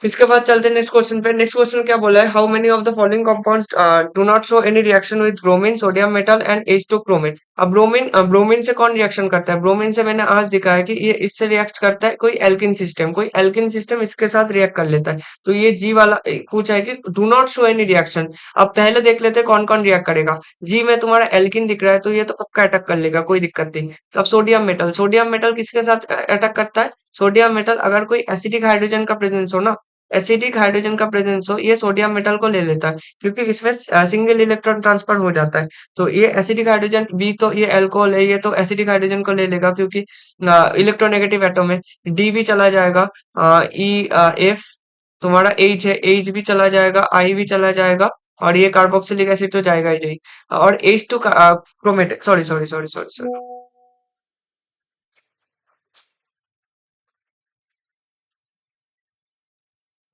इसके बाद चलते हैं नेक्स्ट क्वेश्चन पे। नेक्स्ट क्वेश्चन क्या बोला है, how many of the following compounds do not show any reaction with bromine, sodium metal and H2 क्रोमिन। अब ब्रोमीन से कौन रिएक्शन करता है, ब्रोमीन से मैंने आज दिखा है कि ये इससे रिएक्ट करता है कोई एल्किन सिस्टम, कोई एल्किन सिस्टम इसके साथ रिएक्ट कर लेता है। तो ये जी वाला पूछा है कि do not show any reaction. अब पहले देख लेते हैं कौन कौन रिएक्ट करेगा। जी में तुम्हारा एल्किन दिख रहा है, तो ये तो पक्का अटैक कर लेगा, कोई दिक्कत नहीं। तो अब सोडियम मेटल किसके साथ अटैक करता है, सोडियम मेटल अगर कोई एसिडिक हाइड्रोजन का प्रेजेंस हो ना, एसिडिक हाइड्रोजन का प्रेजेंस हो, ये सोडियम मेटल को ले लेता है क्योंकि इसमें सिंगल इलेक्ट्रॉन ट्रांसफर हो जाता है। तो ये एसिडिक हाइड्रोजन बी, तो ये अल्कोहल है, ये तो एसिडिक हाइड्रोजन को ले लेगा क्योंकि इलेक्ट्रोनेगेटिव एटम है। डी भी चला जाएगा, ई एफ तुम्हारा एच है, एच भी चला जाएगा, आई भी चला जाएगा, और ये कार्बोक्सिलिक एसिड तो जाएगा ही जाएगी। और H two chromate, sorry sorry sorry sorry sorry,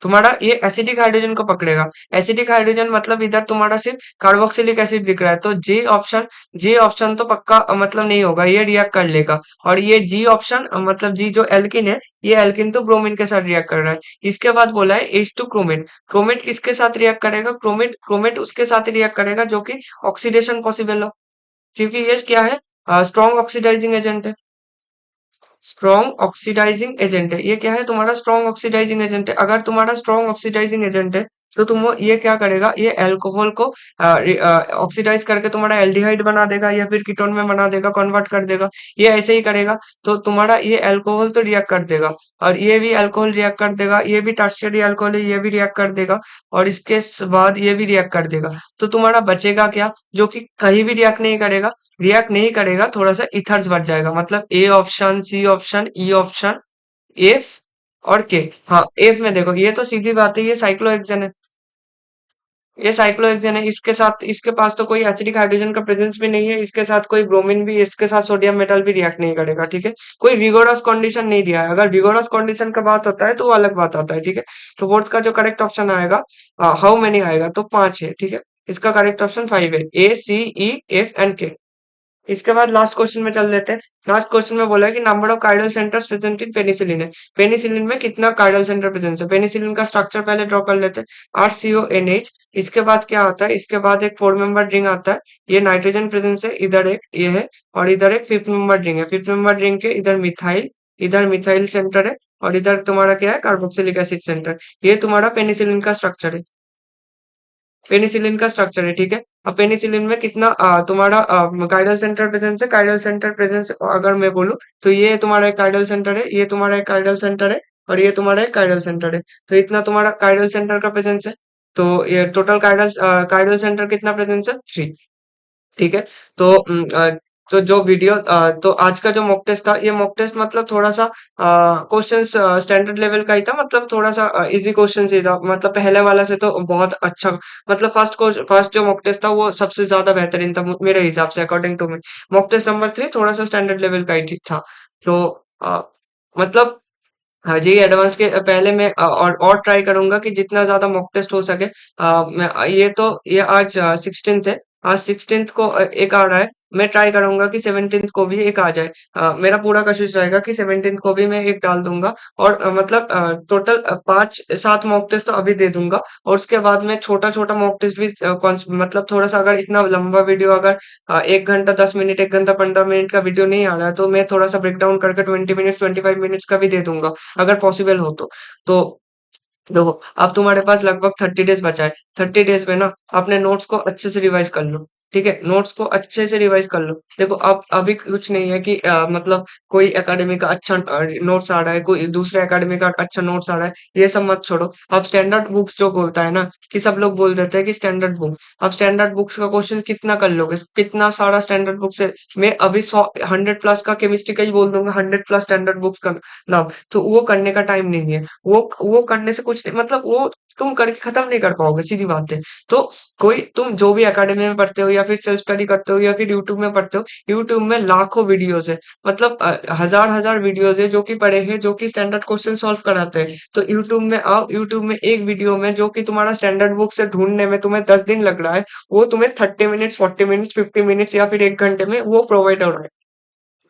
तुम्हारा ये एसिडिक हाइड्रोजन को पकड़ेगा। एसिडिक हाइड्रोजन मतलब इधर तुम्हारा सिर्फ कार्बोक्सिलिक एसिड दिख रहा है, तो जे ऑप्शन तो पक्का मतलब नहीं होगा, ये रिएक्ट कर लेगा। और ये जी ऑप्शन मतलब जी जो एल्किन है, ये एल्किन तो ब्रोमीन के साथ रिएक्ट कर रहा है। इसके बाद बोला है एच टू क्रोमेट। क्रोमेट किसके साथ रिएक्ट करेगा? क्रोमेट क्रोमेट उसके साथ रिएक्ट करेगा जो कि ऑक्सीडेशन पॉसिबल हो, क्योंकि ये क्या है, स्ट्रॉन्ग ऑक्सीडाइजिंग एजेंट है। स्ट्रॉन्ग ऑक्सीडाइजिंग एजेंट है, ये क्या है तुम्हारा? स्ट्रॉन्ग ऑक्सीडाइजिंग एजेंट है। अगर तुम्हारा स्ट्रॉन्ग ऑक्सीडाइजिंग एजेंट है तो तुम ये क्या करेगा, ये अल्कोहल को ऑक्सीडाइज करके तुम्हारा एल्डिहाइड बना देगा या फिर कीटोन में बना देगा, कन्वर्ट कर देगा। ये ऐसे ही करेगा। तो तुम्हारा ये अल्कोहल तो रिएक्ट कर देगा, और ये भी अल्कोहल रिएक्ट कर देगा, ये भी टर्शियरी अल्कोहल है, ये भी रिएक्ट कर देगा, और इसके बाद ये भी रिएक्ट कर देगा। तो तुम्हारा बचेगा क्या, जो कि कहीं भी रिएक्ट नहीं करेगा, थोड़ा सा इथर्स बच जाएगा। मतलब A option, C option, E option, F और के। हाँ, एफ में देखो, ये तो सीधी बात है, ये साइक्लोहेक्सेन है। ये साइक्लोहेक्सेन है, इसके साथ इसके पास तो कोई एसिडिक हाइड्रोजन का प्रेजेंस भी नहीं है, इसके साथ कोई ब्रोमीन भी, इसके साथ सोडियम मेटल भी रिएक्ट नहीं करेगा, ठीक है। कोई विगोरस कंडीशन नहीं दिया है। अगर विगोरस कंडीशन का बात होता है तो वो अलग बात आता है, ठीक है। तो फोर्थ का जो करेक्ट ऑप्शन आएगा, हाउ मेनी आएगा, तो 5 है, ठीक है। इसका करेक्ट ऑप्शन 5 है, ए सी ई एफ एंड के। इसके बाद लास्ट क्वेश्चन में चल लेते हैं। लास्ट क्वेश्चन में बोला है कि नंबर ऑफ काइडल सेंटर्स प्रेजेंट इन पेनिसिलिन है। पेनिसिलिन में कितना काइडल सेंटर प्रेजेंट है? पेनिसिलिन का स्ट्रक्चर पहले ड्रॉ कर लेते हैं, RCONH। इसके बाद क्या आता है? इसके बाद एक 4 मेंबर रिंग आता है, ये नाइट्रोजन प्रेजेंस है, इधर एक ये है, और इधर एक 5th मेंबर रिंग है। 5th मेंबर रिंग के इधर मिथाइल सेंटर है, और इधर तुम्हारा क्या है? Carboxylic acid centre. ये तुम्हारा पेनिसिलिन का स्ट्रक्चर है, पेनिसिलिन का स्ट्रक्चर है, ठीक है। अब पेनिसिलिन में कितना तुम्हारा काइडल सेंटर प्रेजेंस है? काइडल सेंटर प्रेजेंस अगर मैं बोलूं तो ये तुम्हारा एक काइडल सेंटर है, ये तुम्हारा एक काइडल सेंटर है, और ये तुम्हारा एक काइडल सेंटर है। तो इतना तुम्हारा काइडल सेंटर का प्रेजेंस है। तो ये टोटल काइडल काइडल सेंटर कितना प्रेजेंस है? 3, ठीक है। तो तो जो वीडियो तो आज का जो मॉक टेस्ट था, ये मॉक टेस्ट मतलब थोड़ा सा क्वेश्चंस स्टैंडर्ड लेवल का ही था, मतलब थोड़ा सा इजी क्वेश्चन ही था। मतलब पहले वाला से तो बहुत अच्छा, मतलब फर्स्ट जो मॉक टेस्ट था वो सबसे ज्यादा बेहतरीन था मेरे हिसाब से, according to me. Mock test number 3 थोड़ा सा स्टैंडर्ड लेवल का ही था। तो अ, मतलब हाँ जी, एडवांस के पहले मैं और ट्राई करूंगा कि जितना ज्यादा मॉक टेस्ट हो सके। ये आज 16th है। आज 16th को एक आ रहा है। मैं ट्राई करूंगा कि 17th को भी एक आ जाए। मेरा पूरा कोशिश रहेगा कि 17th को भी मैं एक डाल दूंगा। और मतलब टोटल 5-7 मॉक टेस्ट तो अभी दे दूंगा, और उसके बाद में छोटा छोटा मॉक टेस्ट भी मतलब थोड़ा सा, अगर इतना लंबा वीडियो, अगर 1 घंटा 10 मिनट, 1 घंटा 15 मिनट का वीडियो नहीं आ रहा है, तो मैं थोड़ा सा ब्रेक डाउन करके 20 मिनट्स 25 मिनट्स का भी दे दूंगा, अगर पॉसिबल हो तो। तो देखो, अब तुम्हारे पास लगभग 30 डेज बचा है। 30 डेज में ना अपने नोट्स को अच्छे से रिवाइज कर लो, ठीक है। नोट्स को अच्छे से रिवाइज कर लो। देखो, अब अभी कुछ नहीं है कि मतलब कोई एकेडमी का अच्छा नोट्स आ रहा है, कोई दूसरे एकेडमी का अच्छा नोट्स आ रहा है, ये सब मत छोड़ो। अब स्टैंडर्ड बुक्स जो बोलता है ना, कि सब लोग बोल देते हैं कि स्टैंडर्ड बुक, अब स्टैंडर्ड बुक्स का क्वेश्चन कितना कर लोगे? कितना सारा स्टैंडर्ड बुक्स है। मैं अभी 100 प्लस का केमिस्ट्री का ही बोल दूंगा, 100 प्लस स्टैंडर्ड बुक्स का नाम। तो वो करने का टाइम नहीं है। वो करने से कुछ नहीं, मतलब वो तुम करके खत्म नहीं कर पाओगे, सीधी बात है। तो कोई, तुम जो भी एकेडमी में पढ़ते हो या फिर सेल्फ स्टडी करते हो या फिर यूट्यूब में पढ़ते हो, यूट्यूब में लाखों वीडियोस है, मतलब हजार हजार वीडियोस है जो कि पढ़े हैं, जो कि स्टैंडर्ड क्वेश्चन सॉल्व कराते हैं। तो यूट्यूब में आओ, यूट्यूब में एक वीडियो में जो कि तुम्हारा स्टैंडर्ड बुक से ढूंढने में तुम्हें 10 दिन लग रहा है, वो तुम्हें 30 मिनट्स, 40 मिनट्स, 50 मिनट्स या फिर 1 घंटे में वो प्रोवाइड हो रहा है।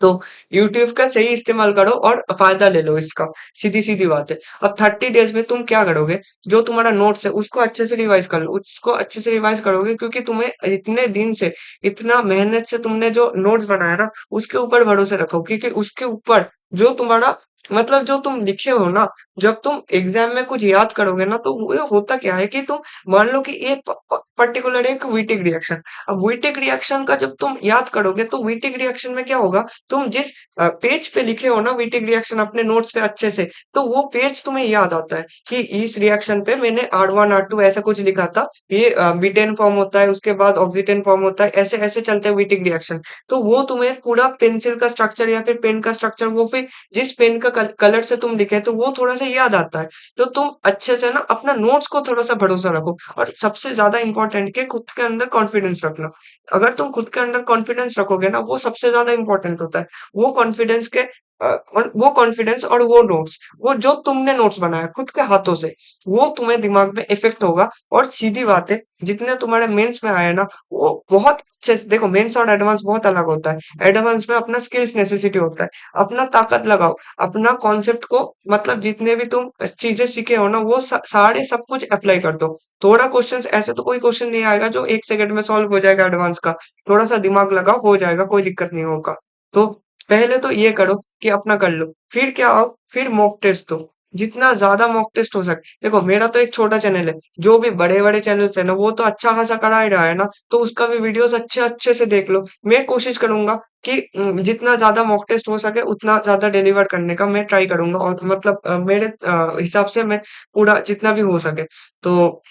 तो यूट्यूब का सही इस्तेमाल करो और फायदा ले लो इसका, सीधी सीधी बात है। अब 30 डेज में तुम क्या करोगे? जो तुम्हारा नोट्स है उसको अच्छे से रिवाइज कर लो, उसको अच्छे से रिवाइज करोगे, क्योंकि तुम्हें इतने दिन से, इतना मेहनत से तुमने जो नोट्स बनाया ना, उसके ऊपर भरोसे रखो, क्योंकि उसके ऊपर जो तुम्हारा मतलब जो तुम लिखे हो ना, जब तुम एग्जाम में कुछ याद करोगे ना, तो वो होता क्या है कि तुम मान लो कि एक पर्टिकुलर एक वीटिक रिएक्शन, अब वीटिक रिएक्शन का जब तुम याद करोगे तो वीटिक रिएक्शन में क्या होगा, तुम जिस पेज पे लिखे हो ना वीटिक रिएक्शन अपने नोट्स पे अच्छे से, तो वो पेज तुम्हें याद आता है कि इस रिएक्शन पे मैंने R1 R2 ऐसा कुछ लिखा था, ये बीटेन फॉर्म होता है, उसके बाद ऑक्सीजन फॉर्म होता है, ऐसे ऐसे चलते हैं वीटिक रिएक्शन। तो वो तुम्हें पूरा पेंसिल का स्ट्रक्चर या फिर पेन का स्ट्रक्चर, वो फिर जिस पेन का कलर से तुम लिखे तो वो थोड़ा सा याद आता है। तो तुम अच्छे से ना अपना नोट्स को थोड़ा सा भरोसा रखो, और सबसे ज्यादा इंपॉर्टेंट के खुद के अंदर कॉन्फिडेंस रखना। अगर तुम खुद के अंदर कॉन्फिडेंस रखोगे ना, वो सबसे ज्यादा इंपॉर्टेंट होता है। वो कॉन्फिडेंस के और वो कॉन्फिडेंस और वो नोट्स, वो जो तुमने नोट्स बनाया खुद के हाथों से, वो तुम्हें दिमाग में इफेक्ट होगा। और सीधी बात है, जितने तुम्हारे मेंस में आए ना, वो बहुत अच्छे से देखो, मेंस और एडवांस बहुत अलग होता है। एडवांस में अपना स्किल्स नेसेसिटी होता है, अपना ताकत लगाओ, अपना कॉन्सेप्ट को, मतलब जितने भी तुम चीजें सीखे हो ना, वो सारे सब कुछ अप्लाई कर दो। थोड़ा क्वेश्चंस, ऐसे तो कोई क्वेश्चन नहीं आएगा जो 1 सेकंड में सॉल्व हो जाएगा एडवांस का। थोड़ा सा दिमाग लगाओ, हो जाएगा, कोई दिक्कत नहीं होगा। तो पहले तो ये करो कि अपना कर लो, फिर क्या आओ, फिर मॉक टेस्ट दो। जितना ज्यादा मॉक टेस्ट हो सके, देखो मेरा तो एक छोटा चैनल है, जो भी बड़े बड़े चैनल्स है ना, वो तो अच्छा खासा करा ही रहा है ना, तो उसका भी वीडियोस अच्छे अच्छे से देख लो। मैं कोशिश करूंगा कि जितना ज्यादा मॉक टेस्ट हो सके उतना ज्यादा डिलीवर करने का मैं ट्राई करूंगा, और मतलब मेरे हिसाब से मैं पूरा जितना भी हो सके। तो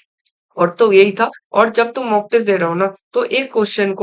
और तो यही था। और जब तुम मॉक टेस्ट दे रहे हो ना, तो एक क्वेश्चन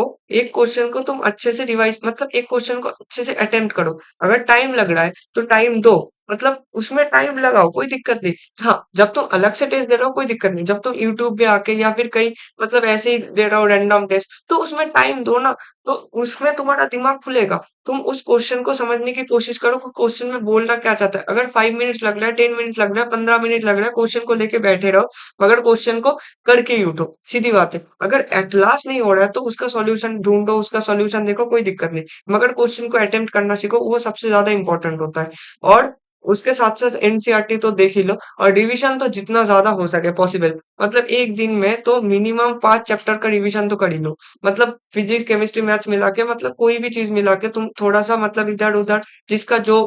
को तुम अच्छे से रिवाइज, मतलब एक क्वेश्चन को अच्छे से अटेम्प्ट करो। अगर टाइम लग रहा है तो टाइम दो, मतलब उसमें टाइम लगाओ, कोई दिक्कत नहीं। हाँ, जब तुम अलग से टेस्ट दे रहे हो कोई दिक्कत नहीं, जब तुम यूट्यूब पे आके या फिर कहीं, मतलब ऐसे ही दे रहे हो रैंडम टेस्ट, तो उसमें टाइम दो ना। तो उसमें तुम्हारा दिमाग खुलेगा। तुम उस क्वेश्चन को समझने की कोशिश करो कि क्वेश्चन में बोलना क्या चाहता है। अगर 5 मिनट्स लग रहा है, 10 मिनट्स लग रहा है, 15 मिनट लग रहा है, क्वेश्चन को लेके बैठे रहो, मगर क्वेश्चन को करके ही उठो। सीधी बात है। अगर एट लास्ट नहीं हो रहा है तो उसका सॉल्यूशन ढूंढो, उसका सॉल्यूशन देखो, कोई दिक्कत नहीं, मगर क्वेश्चन को अटेम्प्ट करना सीखो, वो सबसे ज्यादा इंपॉर्टेंट होता है। और उसके साथ साथ एनसीईआरटी तो देख ही लो, और रिवीजन तो जितना ज्यादा हो सके पॉसिबल, मतलब एक दिन में तो मिनिमम 5 चैप्टर का रिवीजन तो कर ही लो। मतलब फिजिक्स केमिस्ट्री मैथ्स मिला के, मतलब कोई भी चीज मिला के तुम थोड़ा सा, मतलब इधर उधर जिसका जो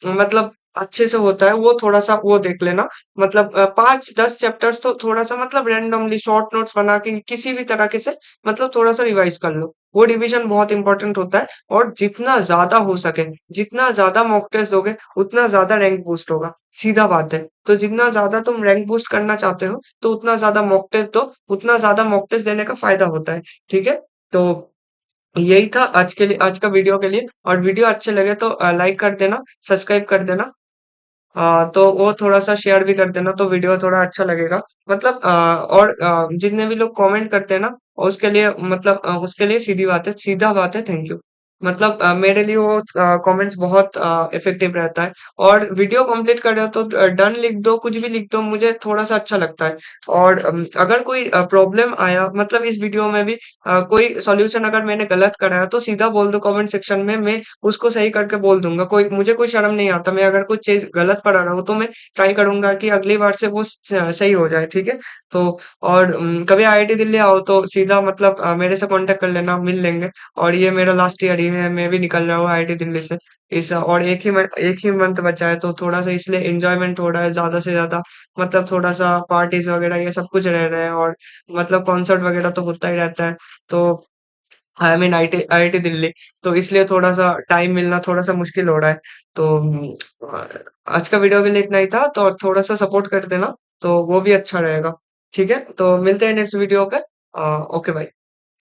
मतलब अच्छे से होता है वो थोड़ा सा वो देख लेना। मतलब 5-10 चैप्टर्स तो थोड़ा सा, मतलब रैंडमली शॉर्ट नोट्स बना के किसी भी तरीके से, मतलब थोड़ा सा रिवाइज कर लो। वो रिवीजन बहुत इंपॉर्टेंट होता है। और जितना ज्यादा हो सके, जितना ज्यादा मॉक टेस्ट दोगे, उतना ज्यादा रैंक बूस्ट होगा। सीधा बात है। तो जितना ज्यादा तुम रैंक बूस्ट करना चाहते हो, तो उतना ज्यादा मॉक टेस्ट दो, उतना ज्यादा मॉक टेस्ट देने का फायदा होता है। ठीक है। तो यही था आज के लिए, आज का वीडियो के लिए। और वीडियो अच्छे लगे तो लाइक कर देना, सब्सक्राइब कर देना। तो वो थोड़ा-सा शेयर भी कर देना, तो वीडियो थोड़ा अच्छा लगेगा। मतलब और जितने भी लोग कमेंट करते हैं ना, उसके लिए, मतलब उसके लिए सीधा बात है, थैंक यू। मतलब मेरे लिए वो कमेंट्स बहुत इफेक्टिव रहता है। और वीडियो कंप्लीट कर रहे हो तो डन लिख दो, कुछ भी लिख दो, मुझे थोड़ा-सा अच्छा लगता है। और अगर कोई प्रॉब्लम आया, मतलब इस वीडियो में भी कोई सॉल्यूशन अगर मैंने गलत करा है, तो सीधा बोल दो कमेंट सेक्शन में, मैं उसको सही करके बोल दूंगा। कोई, मुझे कोई शर्म नहीं आता। मैं अगर कुछ चीज गलत पढ़ा रहा हूँ तो मैं ट्राई करूंगा कि अगली बार से वो सही हो जाए। ठीक है। तो और कभी आईआईटी दिल्ली आओ तो सीधा, मतलब मेरे से कांटेक्ट कर लेना, मिल लेंगे। और ये मेरा लास्ट ईयर ही है, मैं भी निकल रहा हूँ आईआईटी दिल्ली से। इस और एक ही मंथ बचा है, तो थोड़ा सा इसलिए एंजॉयमेंट हो रहा है ज्यादा से ज्यादा। मतलब थोड़ा सा पार्टीज वगैरह ये सब कुछ रह रहे हैं, और मतलब कॉन्सर्ट वगैरह तो होता ही रहता है। तो I mean IT IIT Delhi, तो इसलिए थोड़ा सा टाइम मिलना थोड़ा सा मुश्किल हो रहा है। तो आज का वीडियो के लिए इतना ही था, तो थोड़ा सा सपोर्ट कर देना, तो वो भी अच्छा रहेगा। ठीक है, तो मिलते हैं नेक्स्ट वीडियो पे। ओके भाई।